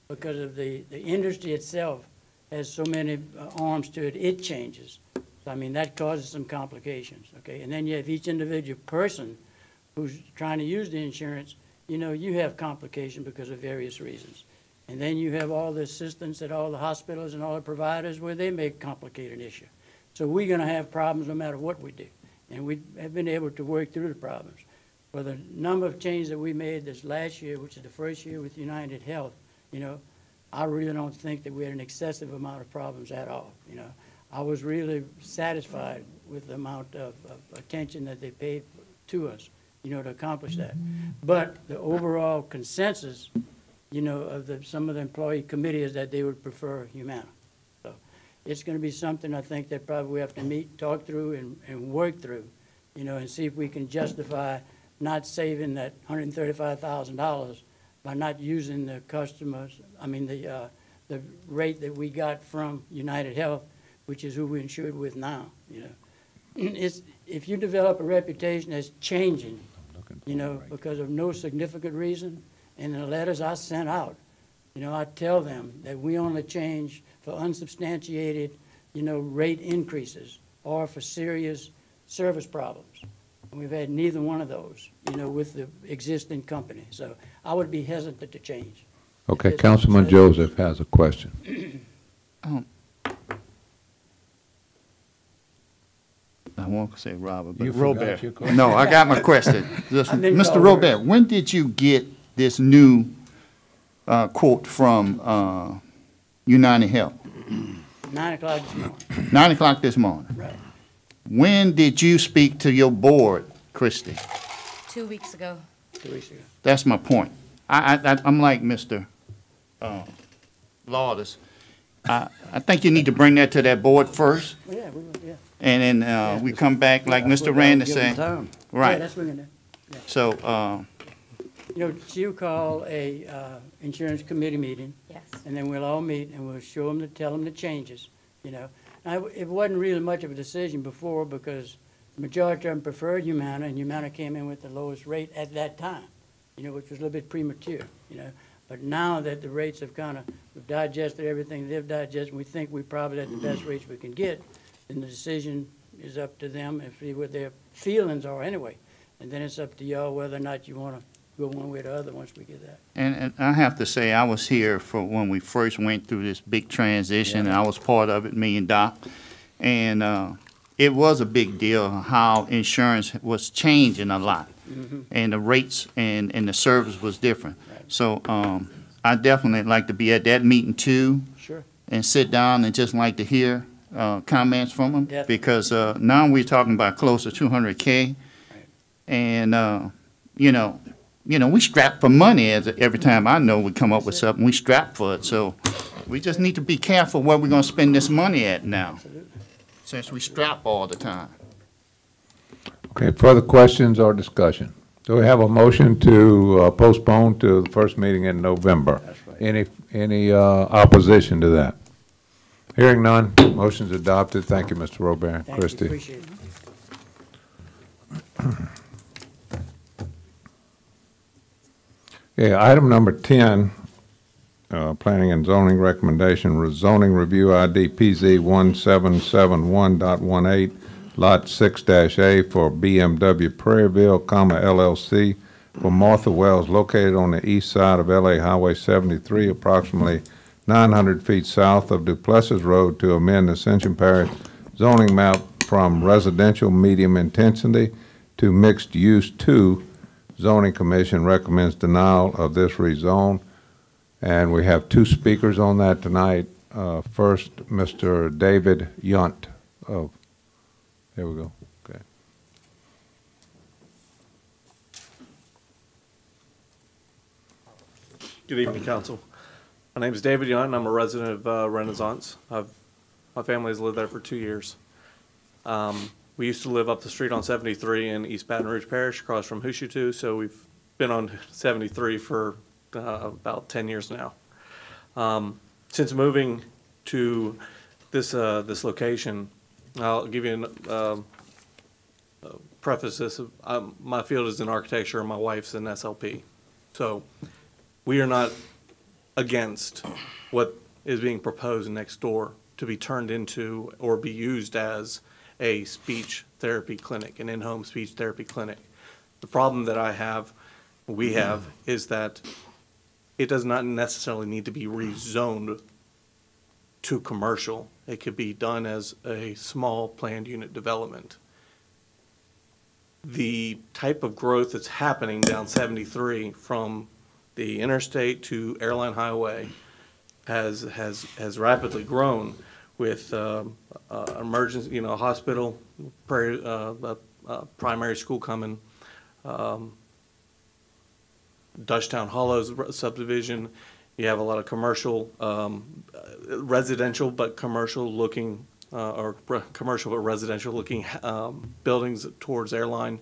Because of the industry itself has so many arms to it, it changes. So, I mean, that causes some complications, okay? And then you have each individual person who's trying to use the insurance, you know, you have complication because of various reasons. And then you have all the assistants at all the hospitals and all the providers where they make complicated issue. So we're going to have problems no matter what we do. And we have been able to work through the problems. For the number of changes that we made this last year, which is the first year with United Health, you know, I really don't think that we had an excessive amount of problems at all, you know. I was really satisfied with the amount of attention that they paid to us, to accomplish that. But the overall consensus, of some of the employee committee is that they would prefer Humana. So it's going to be something I think that probably we have to meet, talk through, and work through, and see if we can justify not saving that $135,000 by not using the the rate that we got from United Health, which is who we're insured with now. If you develop a reputation that's changing, because of no significant reason, and the letters I sent out, I tell them that we only change for unsubstantiated, rate increases or for serious service problems. And we've had neither one of those, with the existing company. So I would be hesitant to change. Okay, Councilman Joseph has a question. I won't say Robert, but You forgot Robert. your question. No, I got my question. Mr. Robert, when did you get this new quote from United Health? 9 o'clock this morning. 9 o'clock this morning. Right. When did you speak to your board, Christie? 2 weeks ago. 2 weeks ago. That's my point. I'm like Mr. Lauders. I think you need to bring that to that board first. Yeah, we will, yeah. And then we come back, like Mr. Randy said. Right. Yeah, that's what we're going to do. Yeah. So, she'll call a insurance committee meeting. Yes. And then we'll all meet and we'll show them, tell them the changes, Now, it wasn't really much of a decision before because the majority of them preferred Humana, and Humana came in with the lowest rate at that time, which was a little bit premature, But now that the rates have we've digested everything they've digested, and we think we're probably at the best rates we can get, then the decision is up to them and see what their feelings are anyway. And then it's up to y'all whether or not you want to go one way or the other once we get that. and I have to say, I was here for when we first went through this big transition, and I was part of it, me and Doc. And it was a big deal how insurance was changing a lot. And the rates and the service was different. Right. So I definitely like to be at that meeting too. Sure. And sit down and just like to hear comments from them. Definitely. Because now we're talking about close to 200K. Right. And, we strap for money every time I know we come up with something, we strap for it. So we just need to be careful where we're going to spend this money at now. Absolutely. Since we strap all the time. Okay, further questions or discussion? Do we have a motion to postpone to the first meeting in November? That's right. Any opposition to that? Hearing none, motion's adopted. Thank you, Mr. Robert. Christie. Appreciate it. Okay, item number 10, Planning and Zoning Recommendation, Zoning Review ID PZ 1771.18, Lot 6-A for BMW Prairieville, LLC for Martha Wells, located on the east side of LA Highway 73, approximately 900 feet south of Duplessis Road, to amend Ascension Parish zoning map from residential medium intensity to mixed use 2. Zoning Commission recommends denial of this rezone. And we have 2 speakers on that tonight. First, Mr. David Yunt. Oh, there we go. Okay. Good evening, Council. My name is David Young. I'm a resident of Renaissance. My family has lived there for 2 years. We used to live up the street on 73 in East Baton Rouge Parish, across from Hushutu, so we've been on 73 for about 10 years now. Since moving to this location, I'll give you a preface this. My field is in architecture, and my wife's in SLP. So we are not against what is being proposed next door to be turned into or be used as a speech therapy clinic, an in-home speech therapy clinic. The problem that we have, is that it does not necessarily need to be rezoned to commercial. It could be done as a small planned unit development. The type of growth that's happening down 73 from the interstate to Airline Highway has rapidly grown, with emergency, hospital, primary school coming, Dutchtown Hollows subdivision. You have a lot of commercial, residential, but commercial looking, commercial but residential looking buildings towards Airline.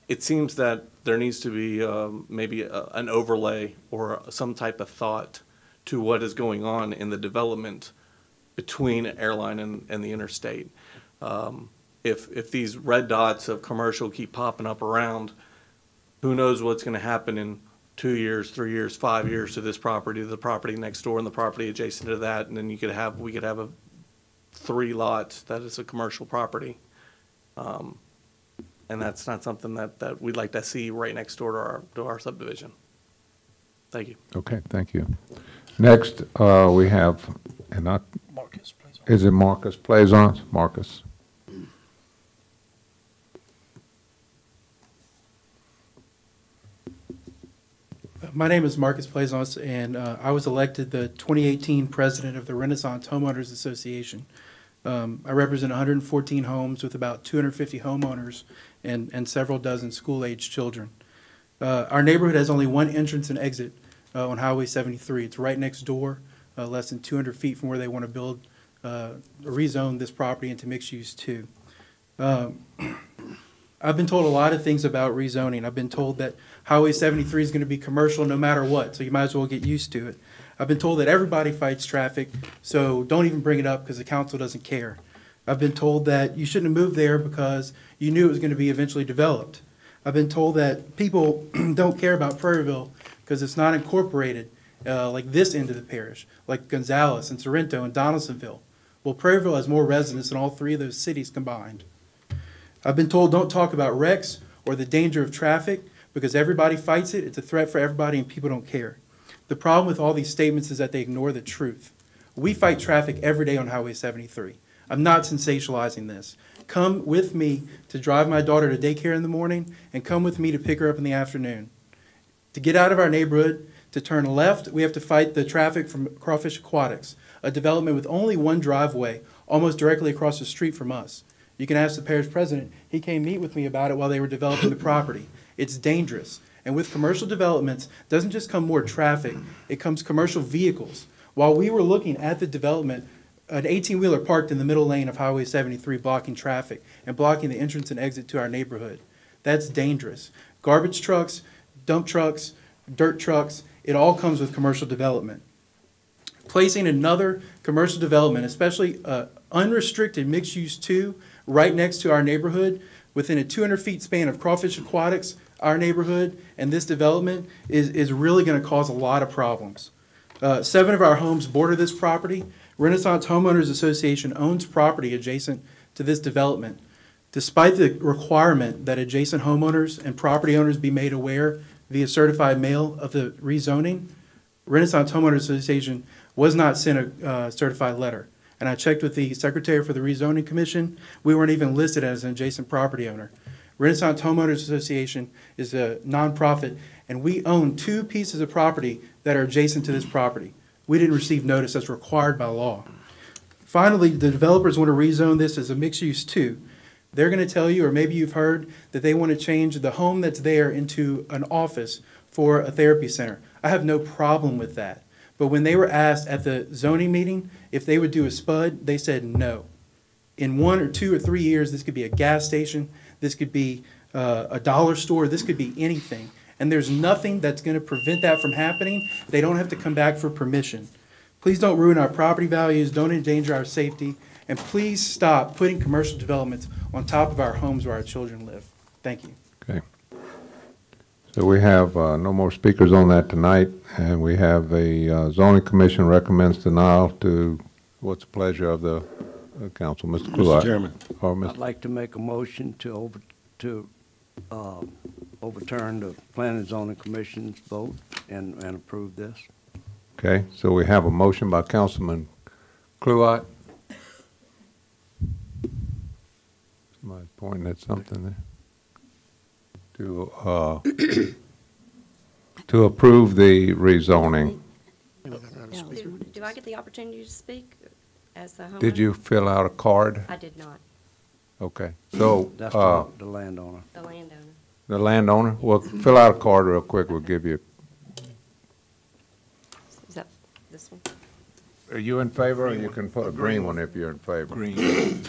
It seems that there needs to be maybe an overlay or some type of thought to what is going on in the development between Airline and the interstate. If these red dots of commercial keep popping up around, who knows what's going to happen in 2 years, 3 years, 5 years to this property, the property next door, and the property adjacent to that, and then we could have 3 lots that is a commercial property, and that's not something that we'd like to see right next door to our subdivision. Thank you. Okay, thank you. Next, we have, Marcus, please. Is it Marcus Plaisance? Marcus. My name is Marcus Plaisance, and I was elected the 2018 president of the Renaissance Homeowners Association. I represent 114 homes with about 250 homeowners and several dozen school-aged children. Our neighborhood has only one entrance and exit on Highway 73. It's right next door, less than 200 feet from where they want to build, rezone this property into mixed use too. I've been told a lot of things about rezoning. I've been told that Highway 73 is going to be commercial no matter what, so you might as well get used to it. I've been told that everybody fights traffic, so don't even bring it up because the council doesn't care. I've been told that you shouldn't have moved there because you knew it was going to be eventually developed. I've been told that people don't care about Prairieville because it's not incorporated like this end of the parish, like Gonzales and Sorrento and Donaldsonville. Well, Prairieville has more residents than all 3 of those cities combined. I've been told don't talk about wrecks or the danger of traffic because everybody fights it. It's a threat for everybody and people don't care. The problem with all these statements is that they ignore the truth. We fight traffic every day on Highway 73. I'm not sensationalizing this. Come with me to drive my daughter to daycare in the morning and come with me to pick her up in the afternoon. To get out of our neighborhood, to turn left, we have to fight the traffic from Crawfish Aquatics, a development with only one driveway almost directly across the street from us. You can ask the parish president. He came meet with me about it while they were developing the property. It's dangerous. And with commercial developments, doesn't just come more traffic, it comes commercial vehicles. While we were looking at the development, an 18-wheeler parked in the middle lane of Highway 73 blocking traffic and blocking the entrance and exit to our neighborhood. That's dangerous. Garbage trucks, dump trucks, dirt trucks, it all comes with commercial development. Placing another commercial development, especially unrestricted mixed use 2, right next to our neighborhood, within a 200-feet span of Crawfish Aquatics, our neighborhood, and this development is really going to cause a lot of problems. 7 of our homes border this property. Renaissance Homeowners Association owns property adjacent to this development. Despite the requirement that adjacent homeowners and property owners be made aware via certified mail of the rezoning, Renaissance Homeowners Association was not sent a certified letter. And I checked with the secretary for the rezoning commission. We weren't even listed as an adjacent property owner. Renaissance Homeowners Association is a nonprofit, and we own 2 pieces of property that are adjacent to this property. We didn't receive notice as required by law. Finally, the developers want to rezone this as a mixed use 2. They're going to tell you, or maybe you've heard, that they want to change the home that's there into an office for a therapy center. I have no problem with that. But when they were asked at the zoning meeting if they would do a SPUD, they said no. In 1 or 2 or 3 years, this could be a gas station, this could be a dollar store, this could be anything. And there's nothing that's going to prevent that from happening. They don't have to come back for permission. Please don't ruin our property values, don't endanger our safety, and please stop putting commercial developments on top of our homes where our children live. Thank you. Okay. So we have no more speakers on that tonight, and we have the zoning commission recommends denial to, what's the pleasure of the council? Mr. Kluat. Mr. Chairman. I'd like to make a motion to overturn the planning and zoning commission's vote and approve this. Okay, so we have a motion by Councilman Kluat. Somebody's pointing at something there. To approve the rezoning. Do I get the opportunity to speak as the homeowner? Did you fill out a card? I did not. Okay, so. That's the landowner. The landowner. The landowner? Well, fill out a card real quick, we'll give you. Is that this one? Are you in favor, or you can put a green one if you're in favor? Green.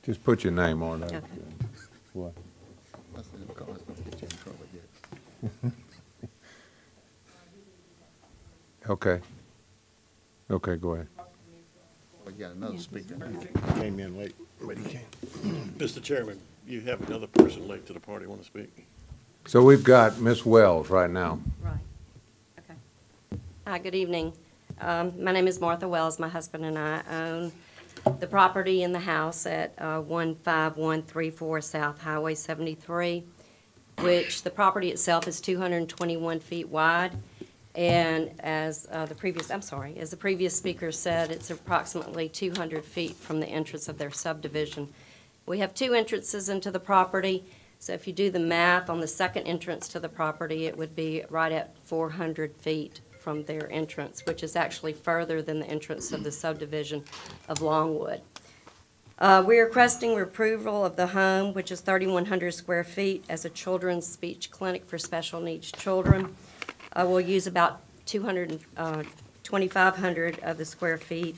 Just put your name on it. Okay. What? Okay. Okay, go ahead. We got another speaker. Came in late, but he came. Mr. Chairman, you have another person late to the party want to speak. So we've got Ms. Wells right now. Right. Okay. Hi, good evening. My name is Martha Wells. My husband and I own the property in the house at 15134 South Highway 73, which the property itself is 221 feet wide. And as the previous speaker said, it's approximately 200 feet from the entrance of their subdivision. We have two entrances into the property, so if you do the math on the second entrance to the property, it would be right at 400 feet from their entrance, which is actually further than the entrance of the subdivision of Longwood. We are requesting approval of the home, which is 3,100 square feet, as a children's speech clinic for special needs children. We'll use about 2,500 of the square feet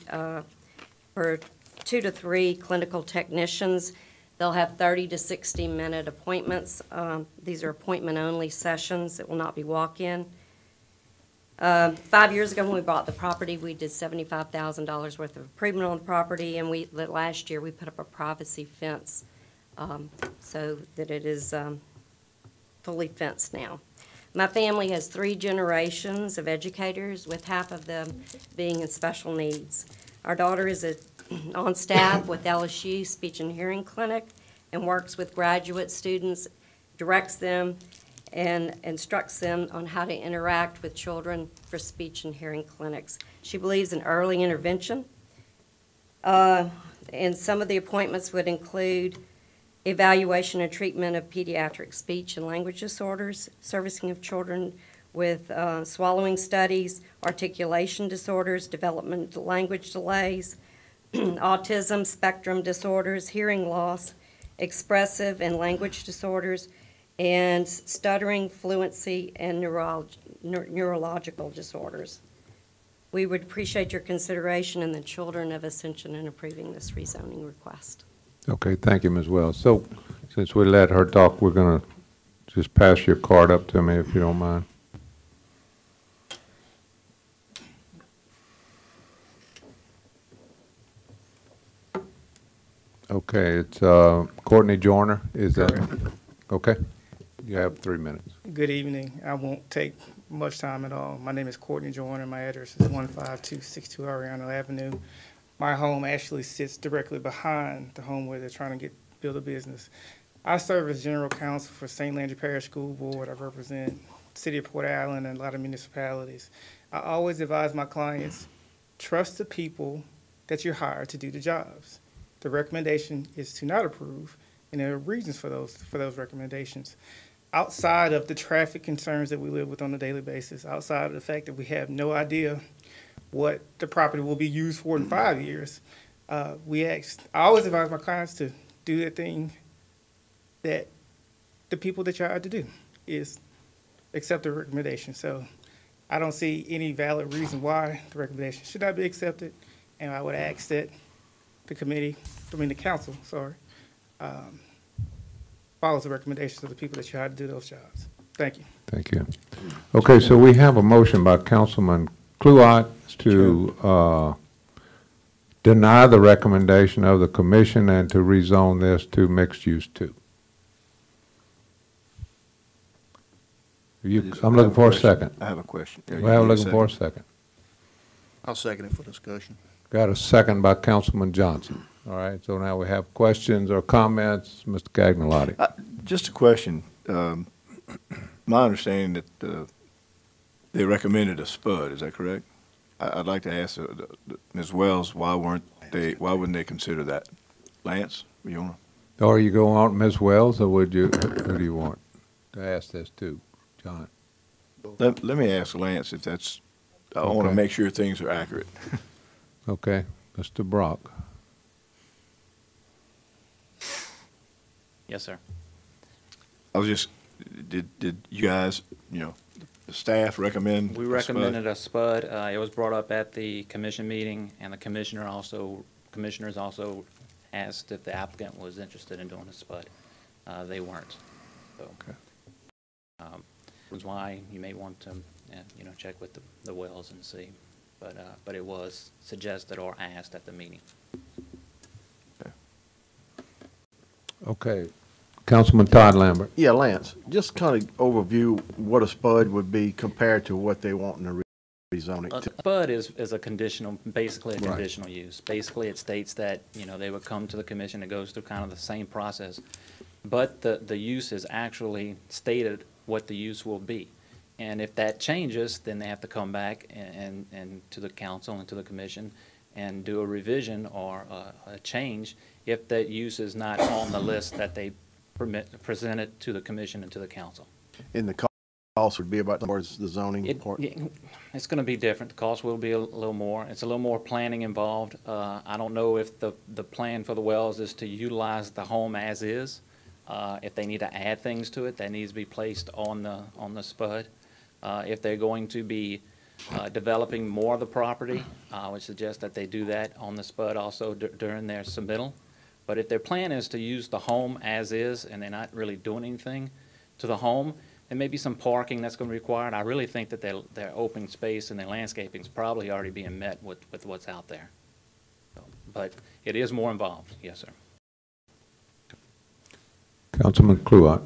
for 2 to 3 clinical technicians. They'll have 30 to 60-minute appointments. These are appointment-only sessions. It will not be walk-in. 5 years ago when we bought the property, we did $75,000 worth of improvement on the property, and last year we put up a privacy fence so that it is fully fenced now. My family has 3 generations of educators, with half of them being in special needs. Our daughter is on staff with LSU Speech and Hearing Clinic and works with graduate students, directs them, and instructs them on how to interact with children for speech and hearing clinics. She believes in early intervention, and some of the appointments would include evaluation and treatment of pediatric speech and language disorders, servicing of children with swallowing studies, articulation disorders, developmental language delays, autism spectrum disorders, hearing loss, expressive and language disorders, and stuttering, fluency, and neurological disorders. We would appreciate your consideration and the children of Ascension in approving this rezoning request. Okay, thank you, Ms. Wells. So, since we let her talk, we're going to just pass your card up to me if you don't mind. Okay, it's Courtney Joyner. Is that okay? You have 3 minutes. Good evening. I won't take much time at all. My name is Courtney Joyner. My address is 15262 Ariano Avenue. My home actually sits directly behind the home where they're trying to build a business. I serve as general counsel for St. Landry Parish School Board. I represent the city of Port Allen and a lot of municipalities. I always advise my clients, trust the people that you hire to do the jobs. The recommendation is to not approve, and there are reasons for those recommendations. Outside of the traffic concerns that we live with on a daily basis, outside of the fact that we have no idea what the property will be used for in 5 years, I always advise my clients to do the thing that the people that you hired to do, is accept the recommendation. So I don't see any valid reason why the recommendation should not be accepted, and I would ask that the council, follows the recommendations of the people that you hired to do those jobs. Thank you. Thank you. Okay, so we have a motion by Councilman Kluot to deny the recommendation of the commission and to rezone this to mixed use 2. I'm looking for a second. I have a question. Well, I'm looking for a second. I'll second it for discussion. Got a second by Councilman Johnson. All right, so now we have questions or comments. Mr. Cagnalotti. Just a question. My understanding that they recommended a spud, is that correct? I'd like to ask Ms. Wells, why wouldn't they consider that? Lance, you want to? Or you go on Ms. Wells, or who do you want to ask this to, John? Let me ask Lance if that's, I want to make sure things are accurate. Okay, Mr. Brock. Yes, sir. I was just, did you guys, the staff recommend? We recommended a spud. It was brought up at the commission meeting, and the commissioners also asked if the applicant was interested in doing a spud. They weren't. So, okay. That's why you may want to, check with the wells and see. But it was suggested or asked at the meeting. Okay. Councilman Todd Lambert. Yeah, Lance, just kind of overview what a spud would be compared to what they want in the rezoning. A spud is a conditional, basically a Right. conditional use. Basically, it states that, they would come to the commission. It goes through kind of the same process. But the use is actually stated what the use will be. And if that changes, then they have to come back and to the council and to the commission and do a revision or a change if that use is not on the list that they present it to the commission and to the council. And the cost would be about towards the zoning part? It's going to be different. The cost will be a little more. It's a little more planning involved. I don't know if the plan for the wells is to utilize the home as is. If they need to add things to it, that needs to be placed on the spud. If they're going to be developing more of the property, I would suggest that they do that on the spud also during their submittal. But if their plan is to use the home as is and they're not really doing anything to the home, there may be some parking that's going to be required. I really think that their open space and their landscaping is probably already being met with what's out there. So, but it is more involved, yes, sir. Councilman Kluart.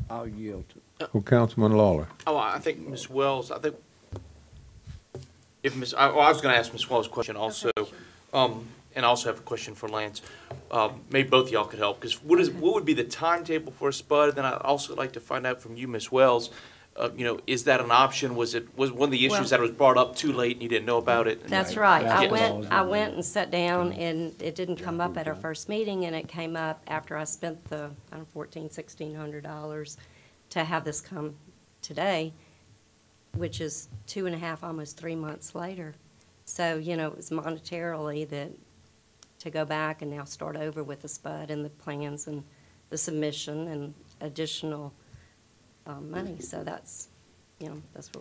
I'll yield to. Or Councilman Lawler. Oh, I think Ms. Wells, if Ms., I was going to ask Ms. Wells a question also, and I also have a question for Lance. Maybe both of y'all could help, because what would be the timetable for a spud? And then I'd also like to find out from you, Ms. Wells, is that an option? Was one of the issues that was brought up too late and you didn't know about it? That's right. I went and sat down, and it didn't come up at our first meeting, and it came up after I spent the $1,400–1,600 to have this come today, which is 2.5, almost 3 months later. So, it was monetarily that to go back and now start over with the spud and the plans and the submission and additional money. So that's where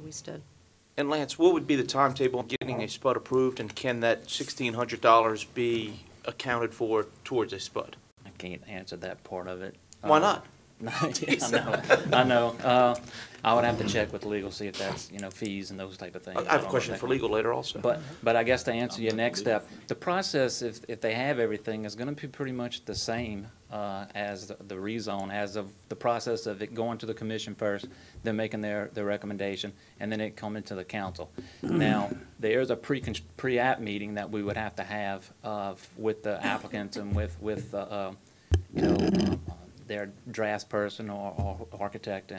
we stood. And Lance, what would be the timetable on getting a spud approved, and can that $1,600 be accounted for towards a spud? I can't answer that part of it. Why not? I know. I would have to check with legal, see if that's, fees and those type of things. I have a question for legal later also. But I guess to answer your next step, the process, if they have everything, is going to be pretty much the same as the rezone, as of the process of it going to the commission first, then making their recommendation, and then it coming to the council. Now, there's a pre-app meeting that we would have to have with the applicants and with their draft person or architect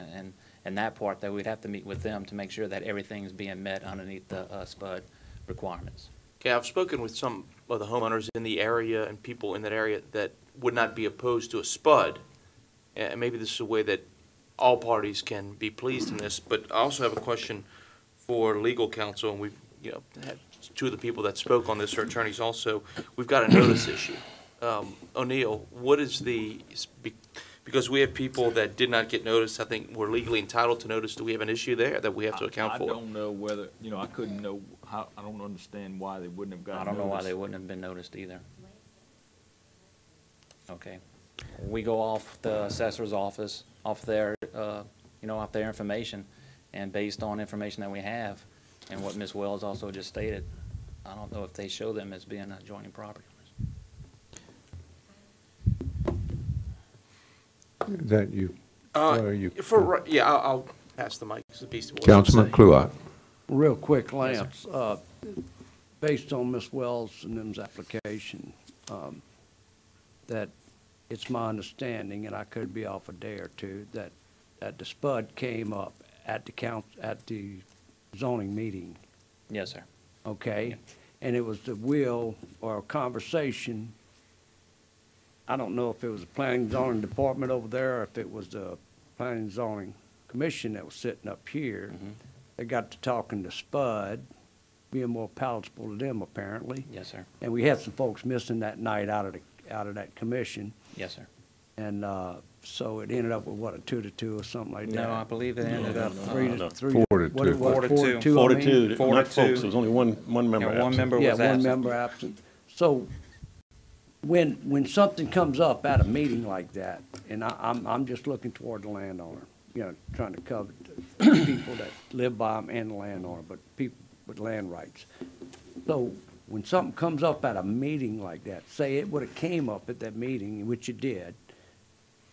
and that part, that we'd have to meet with them to make sure that everything is being met underneath the spud requirements. Okay, I've spoken with some of the homeowners in the area and people in that area that would not be opposed to a spud. And maybe this is a way that all parties can be pleased in this, but I also have a question for legal counsel, and we've had two of the people that spoke on this are attorneys also. We've got a notice issue. O'Neill, what is because we have people that did not get notice, I think we're legally entitled to notice. Do we have an issue there that we have to account for? I don't know whether, I couldn't know how, I don't understand why they wouldn't have gotten I don't know why notice. they wouldn't have been noticed either. Okay. We go off the assessor's office, off their, off their information, and based on information that we have, and what Ms. Wells also just stated, I don't know if they show them as being adjoining property. Is that you? I'll pass the mic. Councilman Kluart. Real quick, Lance, based on Ms. Wells and them's application, that it's my understanding, and I could be off a day or two, that the spud came up at the zoning meeting. Yes, sir. Okay, yeah. And it was the will or conversation. I don't know if it was the planning and zoning department over there, or if it was the planning and zoning commission that was sitting up here. Mm-hmm. They got to talking to spud, being more palatable to them apparently. Yes, sir. And we had some folks missing that night out of that commission. Yes, sir. And So it ended up with what, a 2-2 or something like that? No, I believe it ended up 3-3. 4-2. What it was, 4-2. 4-2, I 4 to mean? 2, 4 not to folks, 2. there was only one member Yeah, one absent. member Yeah, was one absent. member absent. So when something comes up at a meeting like that, and I'm just looking toward the landowner, you know, trying to cover the people that live by them and the landowner, but people with land rights. So when something comes up at a meeting like that, say it would've came up at that meeting, which it did,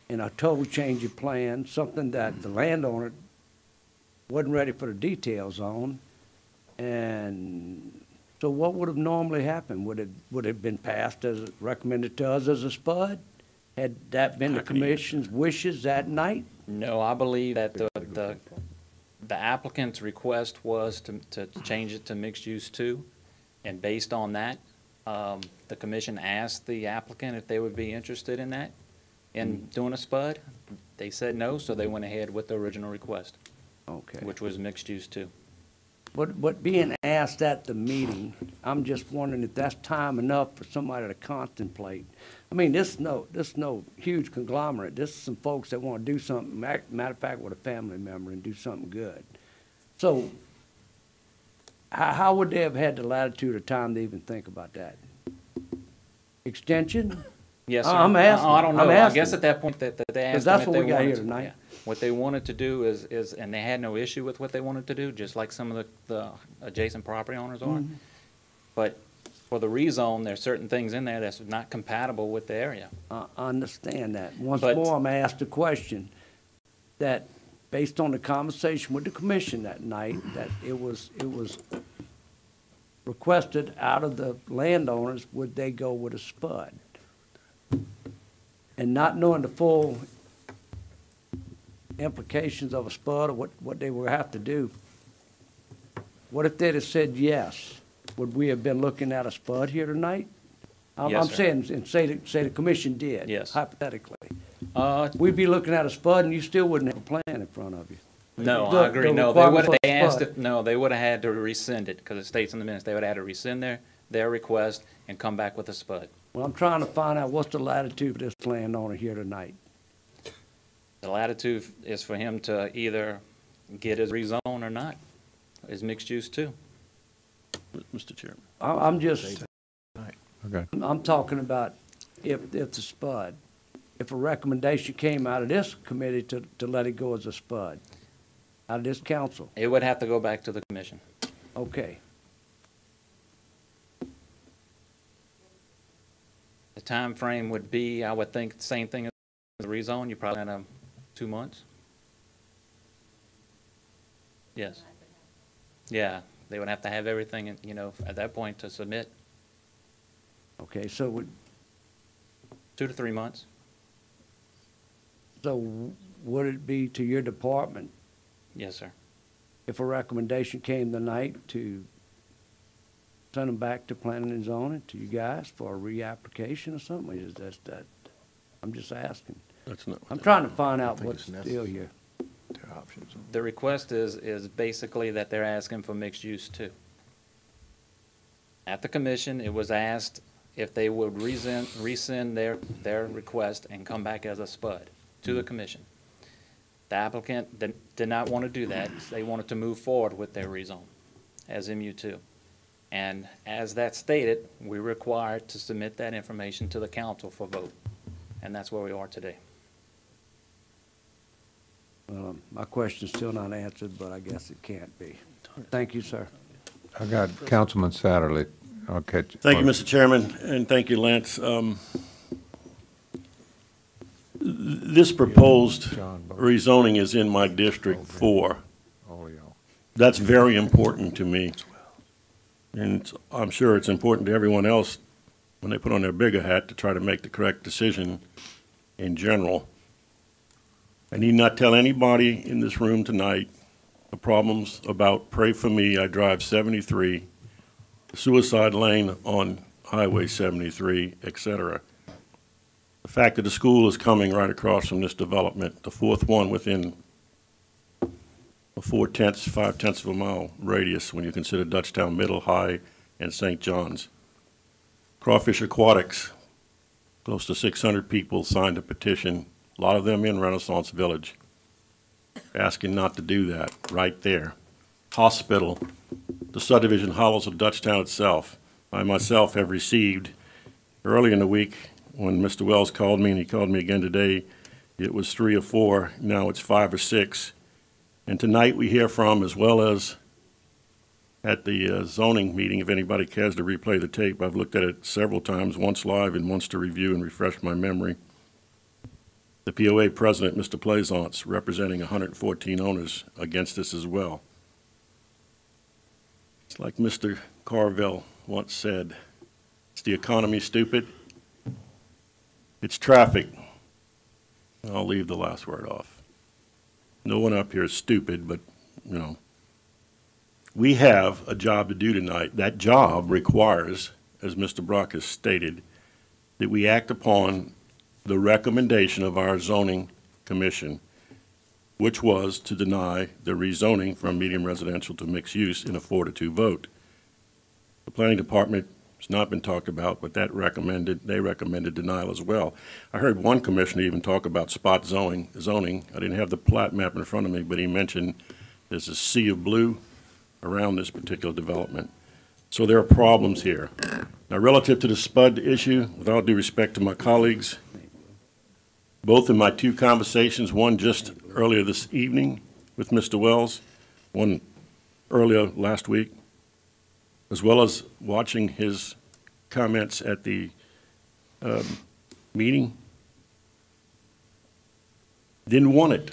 and a total change of plan, something that the landowner wasn't ready for the details on, and so what would have normally happened? Would it have been passed as, recommended to us as a SPUD? Had that been the commission's wishes that night? No, I believe that the applicant's request was to change it to mixed use 2, and based on that, the commission asked the applicant if they would be interested in that, in doing a SPUD. They said no, so they went ahead with the original request. Okay. Which was mixed use 2. But being asked at the meeting, I'm just wondering if that's time enough for somebody to contemplate. I mean, this is no huge conglomerate. This is some folks that want to do something, matter of fact, with a family member and do something good. So how would they have had the latitude or time to even think about that? Extension? Yes, sir. I'm asking. I don't know. I'm I asking. guess at that point that they asked that's them what if we they got wanted here to. tonight. Yeah. What they wanted to do is, and they had no issue with what they wanted to do, just like some of the adjacent property owners are. Mhm. But for the rezone, there's certain things in there that's not compatible with the area. I understand that. Once But- more, I'm asked a question that, based on the conversation with the commission that night, that it was requested out of the landowners, would they go with a SPUD? And not knowing the full implications of a SPUD or what they would have to do, what if they'd have said yes? Would we have been looking at a SPUD here tonight? Yes, I'm sir. saying, and say the commission did. Yes. Hypothetically. We'd be looking at a SPUD and you still wouldn't have a plan in front of you. No, The- I agree. the No, they requirement would, for they a asked SPUD. if, no, they would have had to rescind it, because it states in the minutes, they would have had to rescind their request and come back with a SPUD. Well, I'm trying to find out what's the latitude for this landowner here tonight. The latitude is for him to either get his rezone or not, his mixed use 2. Mr. Chairman. I'm just, Okay. I'm talking about if the SPUD, if a recommendation came out of this committee to let it go as a SPUD, out of this council, It would have to go back to the commission. okay. The time frame would be, I would think, the same thing as the rezone, you probably had 2 months. Yes. Yeah, they would have to have everything, at that point to submit. Okay, so would, 2 to 3 months. so would it be to your department, Yes, sir. if a recommendation came tonight, to send them back to planning and zoning, to you guys for a reapplication or something? Is that, I'm just asking. That's not. I'm trying to find out think what's it's the deal here. Two options. The request is basically that they're asking for mixed use 2. At the commission, it was asked if they would rescind their request and come back as a SPUD to the commission. The applicant did not want to do that. They wanted to move forward with their rezone as MU2. And as that stated, we're required to submit that information to the council for vote. And that's where we are today. My question's still not answered, but I guess it can't be. Thank you, sir. I got Councilman Satterley. I'll catch. Thank you, Mr. Chairman, and thank you, Lance. This proposed rezoning is in my District 4. That's very important to me. And I'm sure it's important to everyone else when they put on their bigger hat to try to make the correct decision in general. I need not tell anybody in this room tonight the problems about Pray For Me. I drive 73, suicide lane on Highway 73, etc. The fact that the school is coming right across from this development, the fourth one within a 5/10 of a mile radius when you consider Dutchtown Middle, High, and St. John's. Crawfish Aquatics, close to 600 people signed a petition a lot of them in Renaissance Village, asking not to do that right there. Hospital, the subdivision Hollows of Dutchtown itself. I myself have received early in the week when Mr. Wells called me, and he called me again today, it was 3 or 4, now it's 5 or 6. And tonight we hear from, as well as at the zoning meeting, if anybody cares to replay the tape, I've looked at it several times, once live and once to review and refresh my memory. The POA president, Mr. Plaisance, representing 114 owners against this as well. It's like Mr. Carville once said, it's the economy, stupid. It's traffic. I'll leave the last word off. No one up here is stupid, but, you know, we have a job to do tonight. That job requires, as Mr. Brock has stated, that we act upon the recommendation of our zoning commission, which was to deny the rezoning from medium residential to mixed use in a 4-2 vote. The planning department has not been talked about, but they recommended denial as well. I heard one commissioner even talk about spot zoning. I didn't have the plat map in front of me, but he mentioned there's a sea of blue around this particular development. So there are problems here. Now, relative to the SPUD issue, with all due respect to my colleagues, both in my 2 conversations, one just earlier this evening with Mr. Wells, one earlier last week, as well as watching his comments at the meeting, didn't want it.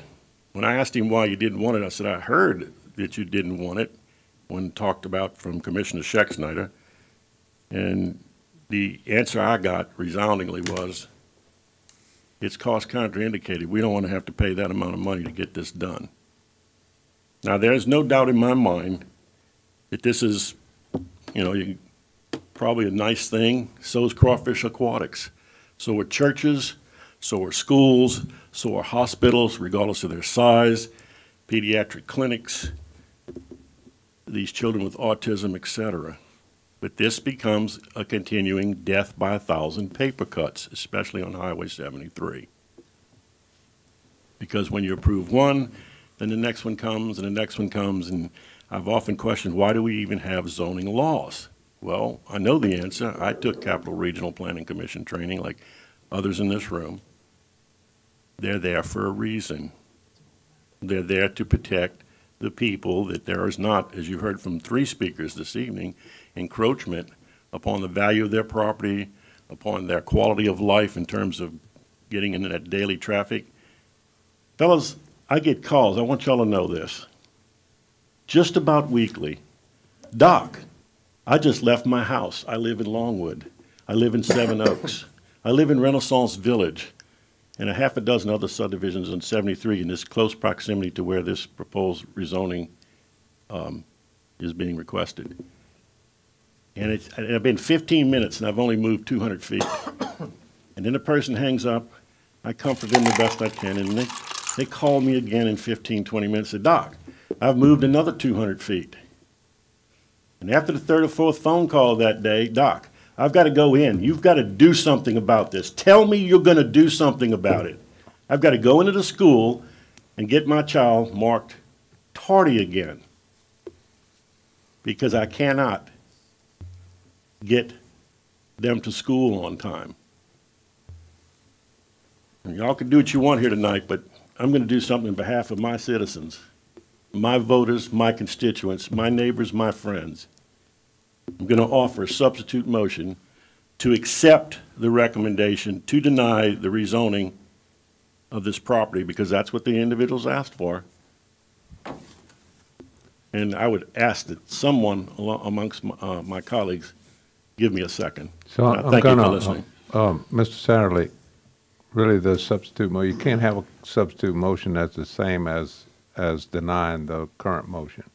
When I asked him why you didn't want it, I said, I heard that you didn't want it when talked about from Commissioner Schexnayder. And the answer I got resoundingly was, it's cost contraindicated. We don't want to have to pay that amount of money to get this done. Now, there's no doubt in my mind that this is, you know, probably a nice thing. So is Crawfish Aquatics. So are churches, so are schools, so are hospitals, regardless of their size, pediatric clinics, these children with autism, etc. But this becomes a continuing death by 1,000 paper cuts, especially on Highway 73. Because when you approve one, then the next one comes, and the next one comes, and I've often questioned, why do we even have zoning laws? Well, I know the answer. I took Capital Regional Planning Commission training like others in this room. They're there for a reason. They're there to protect the people, that there is not, as you heard from 3 speakers this evening, encroachment upon the value of their property, upon their quality of life in terms of getting into that daily traffic. Fellas, I get calls. I want y'all to know this. Just about weekly. Doc, I just left my house. I live in Longwood. I live in Seven Oaks. I live in Renaissance Village, and a half a dozen other subdivisions in 73 in this close proximity to where this proposed rezoning is being requested. And it's been 15 minutes, and I've only moved 200 feet. And then the person hangs up. I comfort them the best I can, and they call me again in 15, 20 minutes and say, Doc, I've moved another 200 feet. And after the 3rd or 4th phone call that day, Doc, I've got to go in. You've got to do something about this. Tell me you're going to do something about it. I've got to go into the school and get my child marked tardy again because I cannot get them to school on time. And y'all can do what you want here tonight, but I'm going to do something on behalf of my citizens, my voters, my constituents, my neighbors, my friends. I'm going to offer a substitute motion to accept the recommendation to deny the rezoning of this property because that's what the individuals asked for. And I would ask that someone amongst my colleagues give me a second. So I'm thank you for listening. Mr. Satterley, really the substitute motion, you can't have a substitute motion that's the same as denying the current motion.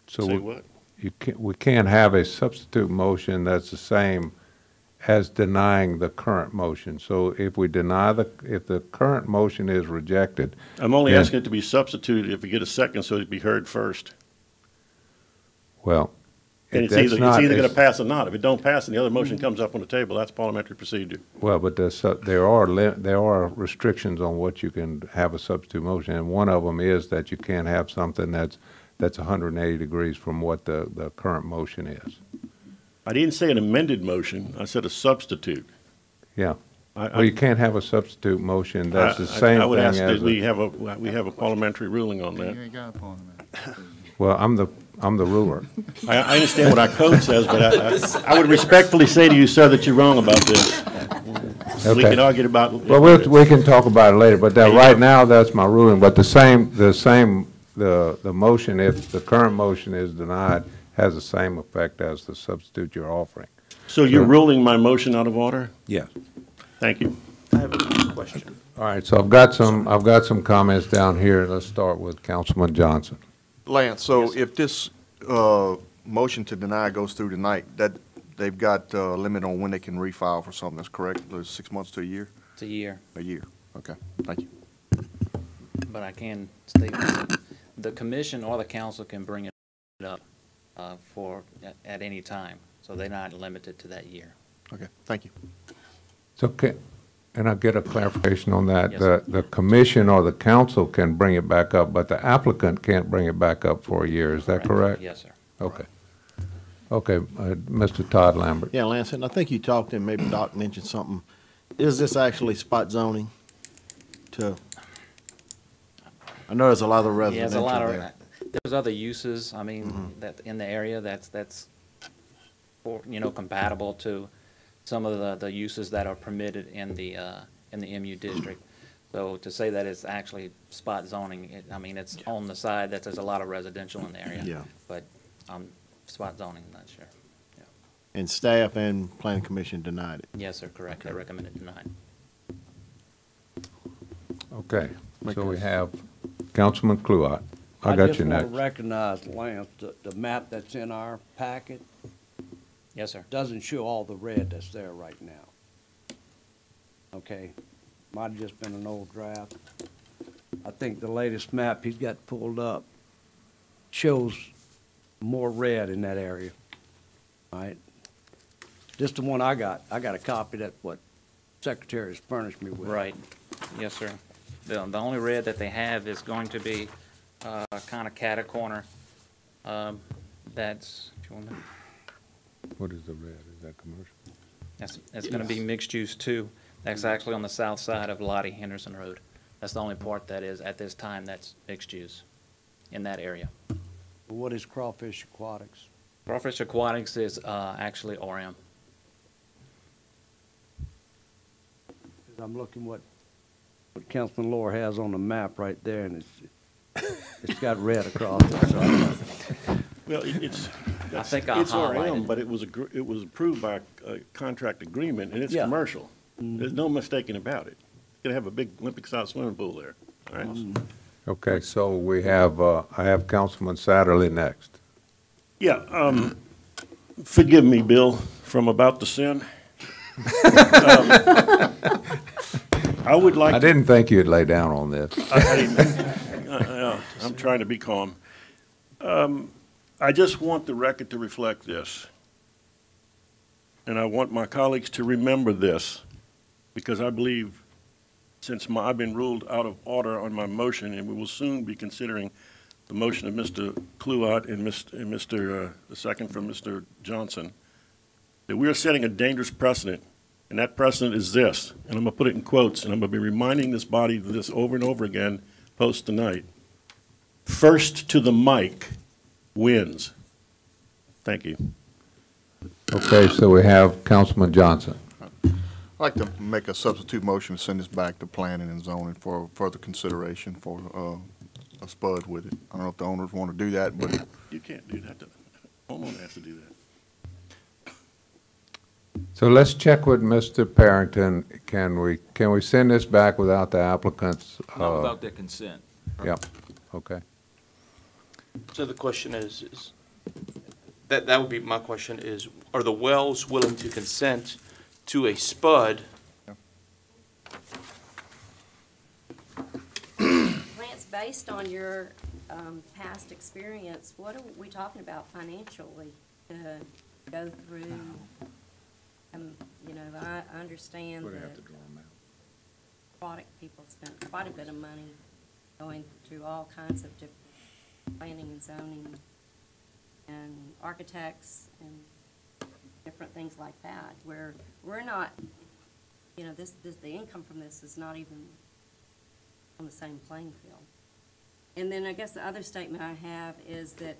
So Say what? We can't have a substitute motion that's the same as denying the current motion. So if we deny if the current motion is rejected. I'm only asking it to be substituted if we get a second so it'd be heard first. Well, And it's that's either not- going to it's- pass or not. If it don't pass and the other motion comes up on the table, that's parliamentary procedure. Well, but there are restrictions on what you can have a substitute motion, and one of them is that you can't have something that's 180 degrees from what the current motion is. I didn't say an amended motion. I said a substitute. Yeah. Well, you can't have a substitute motion. That's the same I would thing ask as that we have a parliamentary ruling on that. You ain't got a parliament. Well, I'm the ruler. I understand what our code says, but I would respectfully say to you, sir, that you're wrong about this. We Okay. can argue about. Well, we can talk about it later, but right now, that's my ruling. But the motion, if the current motion is denied, has the same effect as the substitute you're offering. So you're ruling my motion out of order? Yes. Thank you. I have a question. All right, so I've got some comments down here. Let's start with Councilman Johnson. Lance, so if this motion to deny goes through tonight, that they've got a limit on when they can refile for something, that's correct? There's 6 months to a year? It's a year. A year, okay, thank you. But I can state this, the commission or the council can bring it up at any time, so they're not limited to that year. Okay, thank you. So and I'll get a clarification on that. Yes, The commission or the council can bring it back up, but the applicant can't bring it back up for a year. Is that correct? Yes, sir. Okay. Okay, Mr. Todd Lambert. Yeah, Lance, and I think you talked and maybe Doc mentioned something. Is this actually spot zoning I know there's a lot of Yeah, residential there's there's other uses, I mean, that in the area that's for, compatible to some of the uses that are permitted in the MU district. So to say that it's actually spot zoning, it's on the side that there's a lot of residential in the area. Yeah. But spot zoning, not sure. Yeah. And staff and planning commission denied it? Yes, sir, correct. They recommended denied. Okay, so we have Councilman Kluot. I got you just next. want to recognize, Lance, the map that's in our packet. Yes, sir. Doesn't show all the red that's there right now. Okay, might have just been an old draft. I think the latest map he's got pulled up shows more red in that area. All right, just the one I got. I got a copy that's what Secretary has furnished me with. Right. Yes, sir. The only red that they have is going to be kind of catacorner. That's, if you want to. What is the red? Is that commercial? That's going to be mixed use too. That's actually on the south side of Lottie Henderson Road. That's the only part that is, at this time, that's mixed use in that area. What is Crawfish Aquatics? Crawfish Aquatics is actually RM. I'm looking what Councilman Lohr has on the map right there, and it's got red across it. So. Well, it's highlighted RM, but it was approved by a contract agreement, and it's Yeah. commercial. There's no mistaking about it. You're gonna have a big Olympic-sized swimming pool there, all right? Okay, so we have, I have Councilman Satterley next. Yeah, forgive me, Bill, from about to sin. I would like. I didn't think you'd lay down on this. I'm trying to be calm. I just want the record to reflect this. And I want my colleagues to remember this, because I believe since I've been ruled out of order on my motion, and we will soon be considering the motion of Mr. Kluot and the second from Mr. Johnson, that we are setting a dangerous precedent. And that precedent is this, and I'm going to put it in quotes, and I'm going to be reminding this body of this over and over again post tonight. First to the mic wins. Thank you. Okay, so we have Councilman Johnson. I'd like to make a substitute motion to send this back to planning and zoning for further consideration for a spud with it. I don't know if the owners want to do that, but. You can't do that. The homeowner has to do that. So let's check with Mr. Parrington. Can we send this back without the applicants? Not without their consent. Yep, okay. So the question is that would be my question is, are the wells willing to consent to a spud? Lance, based on your past experience, what are we talking about financially? to go through, you know, I understand that aquatic people spent quite a bit of money going through all kinds of different planning and zoning and architects and different things like that, where we're not, you know, the income from this is not even on the same playing field. And then I guess the other statement I have is that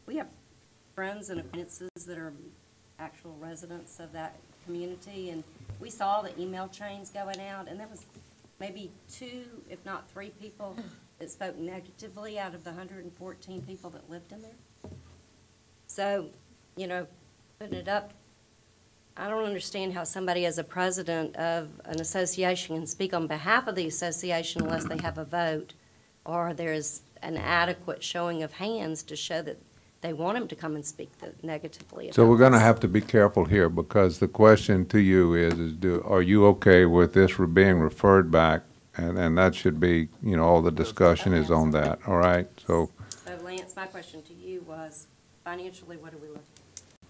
we have friends and acquaintances that are actual residents of that community, and we saw the email chains going out, and there was maybe 2, if not 3 people that spoke negatively out of the 114 people that lived in there. So, you know, putting it up, I don't understand how somebody as a president of an association can speak on behalf of the association unless they have a vote or there's an adequate showing of hands to show that they want him to come and speak negatively about So we're going to this. have to be careful here, because the question to you is are you okay with this being referred back? And that should be, you know, all the discussion is on that, all right? So Lance, my question to you was, financially, what are we looking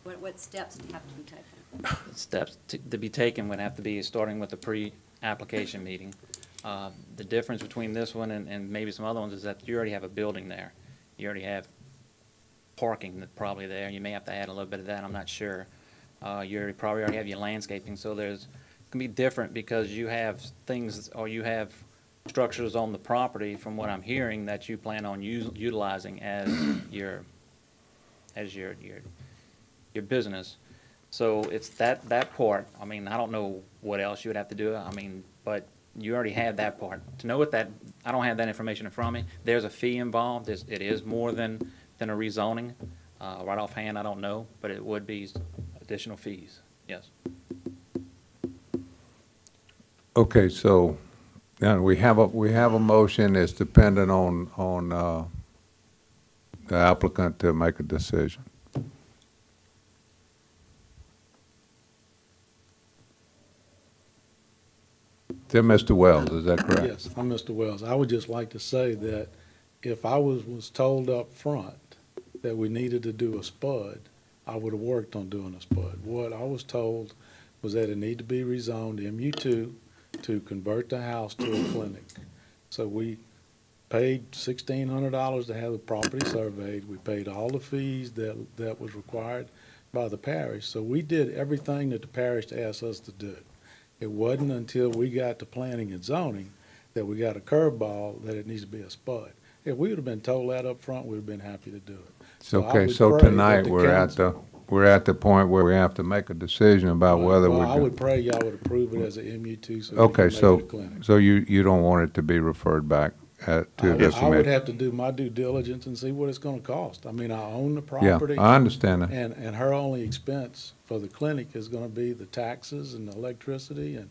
at? What steps do have to be taken? Steps to be taken would have to be starting with the pre-application meeting. The difference between this one and maybe some other ones is that you already have a building there. You already have parking that's probably there. You may have to add a little bit of that, I'm not sure. You probably already have your landscaping, so it can be different because you have things, or you have structures on the property, from what I'm hearing, that you plan on utilizing as your business. So it's that part. I mean, I don't know what else you would have to do. I mean, but you already have that part. To know what that, I don't have that information in front of me. There's a fee involved. It is more than a rezoning. Right offhand, I don't know, but it would be additional fees, yes. okay, so now we have a motion. It's dependent on the applicant to make a decision. Then Mr. Wells, is that correct? Yes, I'm Mr. Wells. I would just like to say that if I was told up front that we needed to do a spud, I would have worked on doing a spud. What I was told was that it needed to be rezoned MU2 to convert the house to a clinic. So we paid $1,600 to have the property surveyed. We paid all the fees that was required by the parish. So we did everything that the parish asked us to do. It wasn't until we got to planning and zoning that we got a curveball that it needs to be a spud. If we would have been told that up front, we'd have been happy to do it. Okay, so tonight we're at the point where we have to make a decision about whether we're. I would pray y'all would approve it as a MU2 so Okay, we can make it a clinic. so you don't want it to be referred back to this I would committee? have to do my due diligence and see what it's gonna cost. I mean, I own the property. Yeah, I understand that. And her only expense for the clinic is gonna be the taxes and the electricity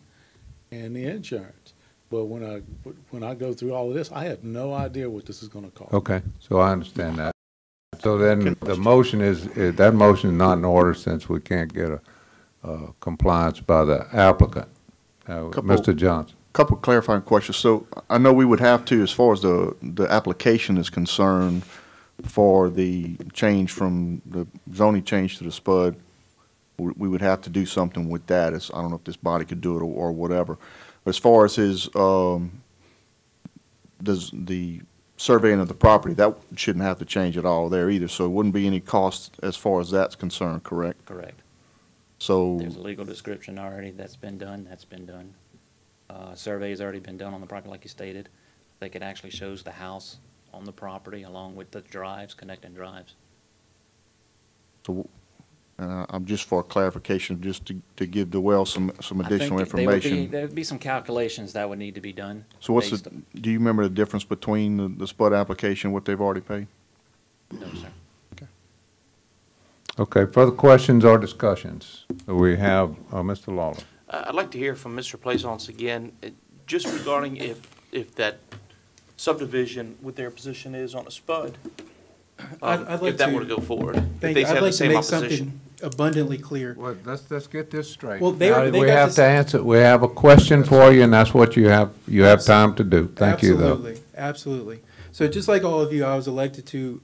and the insurance. But when I go through all of this, I have no idea what this is gonna cost. Okay, so I understand that. So then the motion that motion is not in order since we can't get a compliance by the applicant. Mr. Johnson. Couple clarifying questions. So I know we would have to, as far as the application is concerned, for the change from the zoning change to the SPUD, we would have to do something with that. I don't know if this body could do it or whatever. But as far as his, the surveying of the property, that shouldn't have to change at all there either. So it wouldn't be any cost as far as that's concerned, correct? Correct. So There's a legal description already that's been done. Survey's already been done on the property, like you stated. I think it actually shows the house on the property along with the drives, connecting drives. So, I'm just for clarification, just to give the well some additional information. There would be some calculations that would need to be done. So do you remember the difference between the SPUD application and what they've already paid? No, sir. Okay, further questions or discussions? We have Mr. Lawler. I'd like to hear from Mr. Plaisance again, just regarding if that subdivision, what their position is on a SPUD, I'd like if that to- were to go forward. Thank If you. they I'd have like the to same make opposition. something abundantly clear. Well, let's get this straight. Well, they Now, they we got have this- to answer. We have a question for you, and that's what you have time to do. Thank you, though. Absolutely. So just like all of you, I was elected to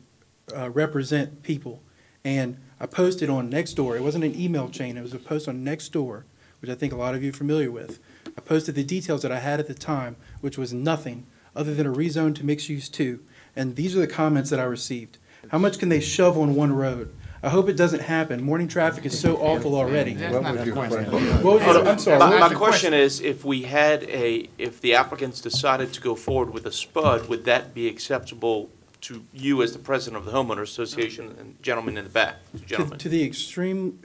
represent people. And I posted on Nextdoor. It wasn't an email chain. It was a post on Nextdoor, which I think a lot of you are familiar with. I posted the details that I had at the time, which was nothing other than a rezone to mixed use 2. And these are the comments that I received. How much can they shove on one road? I hope it doesn't happen. Morning traffic is so awful already. I'm sorry. My question is, if the applicants decided to go forward with a SPUD, would that be acceptable to you as the president of the homeowner association and gentleman in the back? To the extreme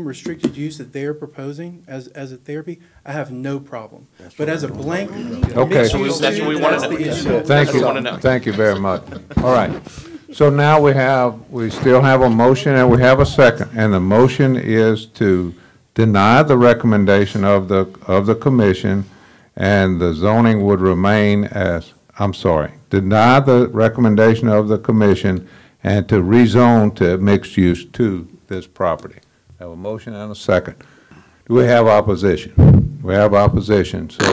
restricted use that they're proposing as a therapy, I have no problem. But as a blank, Okay. mixed use, That's what we want to know. Thank you. Thank you very much. All right. So now we still have a motion and we have a second. And the motion is to deny the recommendation of the commission, and the zoning would remain as, deny the recommendation of the commission and to rezone to mixed use to this property. Have a motion and a second. Do we have opposition? We have opposition, so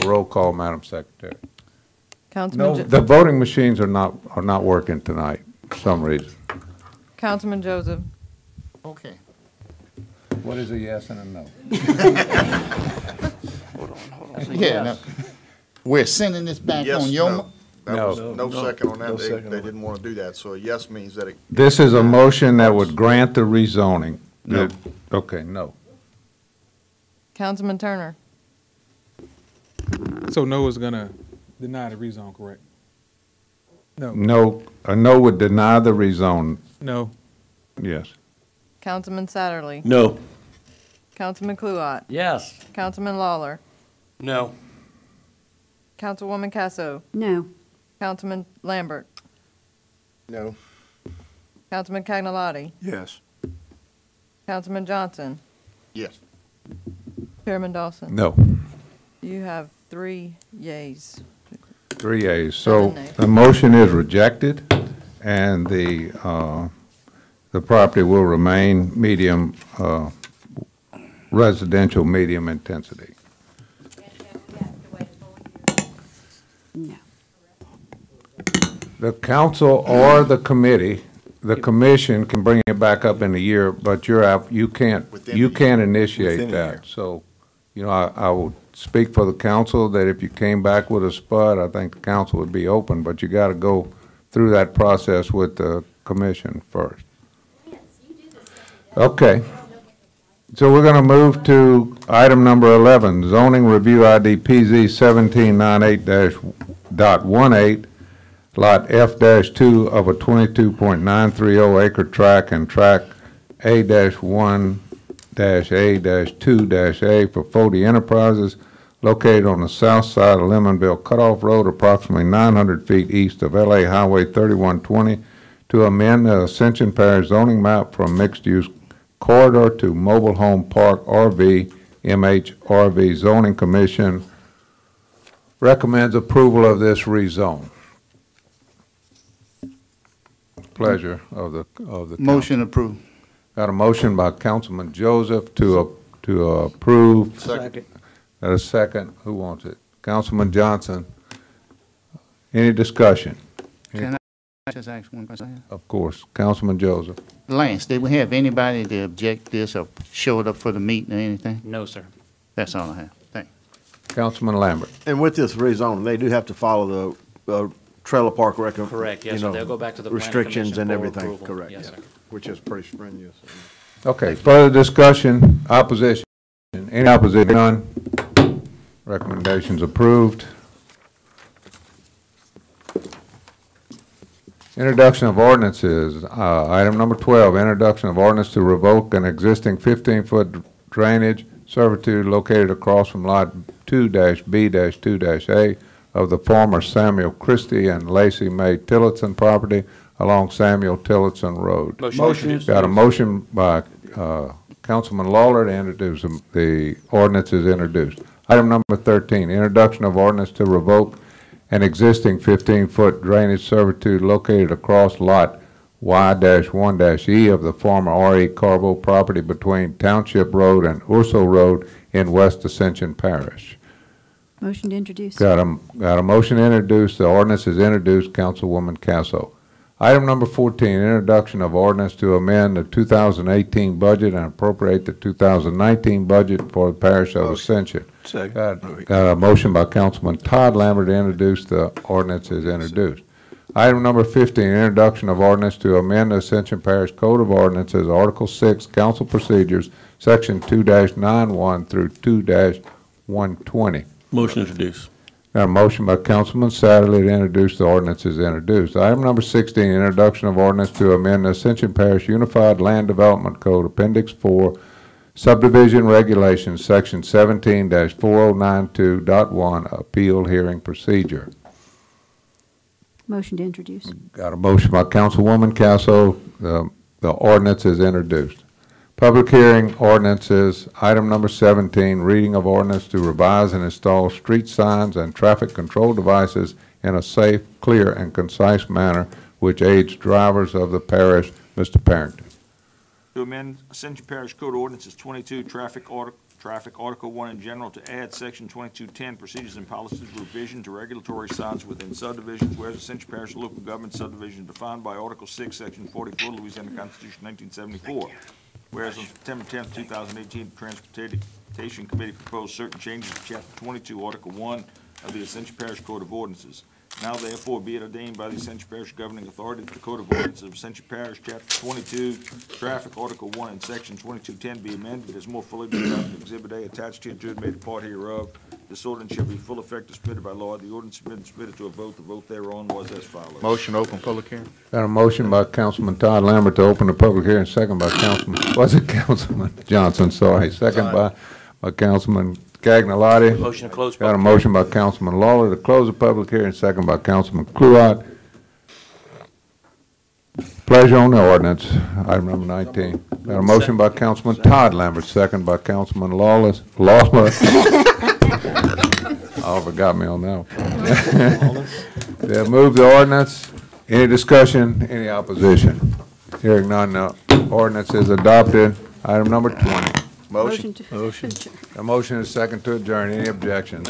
roll call, Madam Secretary. No, the voting machines are not working tonight for some reason. Councilman Joseph. Okay. What is a yes and a no? Hold on. Yeah, no. We're sending this back Yes, on your. no. That was No. no second on that. No They second they on didn't want to do that, so a yes means that it. This is a motion that would grant the rezoning. No. Okay, no. Councilman Turner. So no is gonna deny the rezone, correct? No. No, a no would deny the rezone, No. yes. Councilman Satterly. No. Councilman Kluot. Yes. Councilman Lawler. No. Councilwoman Casso. No. Councilman Lambert. No. Councilman Cagnalotti. Yes. Councilman Johnson. Yes. Chairman Dawson. No. You have 3 yeas. 3 yeas. So 7 nays. the motion is rejected, and the property will remain medium, residential medium intensity. No. The council or the committee, the commission can bring it back up in a year, but you can't initiate Within a year. that. So, I would speak for the council that if you came back with a SPUD, I think the council would be open, but you gotta go through that process with the commission first. Okay. So we're gonna move to item number 11, zoning review ID PZ 1798-.18, lot F-2 of a 22.930 acre tract and tract A-1-A-2-A for Fody Enterprises located on the south side of Lemonville Cutoff Road, approximately 900 feet east of LA Highway 3120, to amend the Ascension Parish zoning map from mixed-use corridor to mobile home park RV, MHRV. Zoning Commission recommends approval of this rezone. Pleasure of the council. Motion approved. Got a motion by Councilman Joseph to approve. Second. Got a second. Who wants it? Councilman Johnson. Any discussion? Can I just ask one question? Of course. Councilman Joseph. Lance, did we have anybody to object this or showed up for the meeting or anything? No, sir. That's all I have. Thank you. Councilman Lambert. And with this rezoning, they do have to follow the trailer park record. Correct, yes, sir. They'll go back to the planning restrictions commission and for everything, approval. correct. Yes, sir. Which is pretty strenuous. Okay, further discussion, opposition. Any opposition? None. Recommendations approved. Introduction of ordinances, item number 12, introduction of ordinance to revoke an existing 15-foot drainage servitude located across from lot 2-B-2-A of the former Samuel Christie and Lacey Mae Tillotson property along Samuel Tillotson Road. Motion. Got a motion by Councilman Lawler to introduce them. The ordinance is introduced. Item number 13, introduction of ordinance to revoke an existing 15-foot drainage servitude located across lot Y-1-E of the former R.E. Carbo property between Township Road and Urso Road in West Ascension Parish. Motion to introduce. Got a motion to introduce. The ordinance is introduced. Councilwoman Casso. Item number 14, introduction of ordinance to amend the 2018 budget and appropriate the 2019 budget for the Parish of Ascension. Second. Got a motion by Councilman Todd Lambert to introduce the ordinance is introduced. Item number 15, introduction of ordinance to amend the Ascension Parish Code of Ordinances, Article 6, Council Procedures, Section 2-91 through 2-120. Motion introduced. Got a motion by Councilman Satterley to introduce the ordinance is introduced. Item number 16, introduction of ordinance to amend the Ascension Parish Unified Land Development Code, Appendix 4, Subdivision Regulations, Section 17-4092.1, Appeal Hearing Procedure. Motion to introduce. Got a motion by Councilwoman Casso. The ordinance is introduced. Public hearing ordinances, item number 17, reading of ordinance to revise and install street signs and traffic control devices in a safe, clear, and concise manner which aids drivers of the parish. Mr. Parrington. To amend Ascension Parish Code Ordinances 22, Traffic Article 1 in general, to add Section 2210, Procedures and Policies, revision to regulatory signs within subdivisions, whereas Ascension Parish local government subdivision defined by Article 6, Section 44, Louisiana Constitution 1974. Whereas on September 10th, 2018, the Transportation Committee proposed certain changes to Chapter 22, Article 1 of the Ascension Parish Code of Ordinances. Now therefore be it ordained by the Ascension Parish Governing Authority that the Code of Ordinances of Ascension Parish, Chapter 22, Traffic, Article 1, and Section 2210 be amended as more fully described in Exhibit A attached to and made a part hereof. This ordinance shall be full effect as permitted by law. The ordinance has been submitted to a vote. The vote thereon was as follows. Motion to open public hearing. Got a motion by Councilman Todd Lambert to open the public hearing, second by Councilman Johnson, sorry, second by Councilman Cagnalotti. Motion to close. Got a motion by Councilman Lawler to close the public hearing, second by Councilman Cluat. Pleasure on the ordinance, item number 19. Got a motion by Councilman Todd Lambert, second by Councilman Lawler. Oliver got me on that one. They have moved the ordinance. Any discussion, any opposition? Hearing none, the ordinance is adopted. Item number 20. Motion. A motion is second to adjourn. Any objections?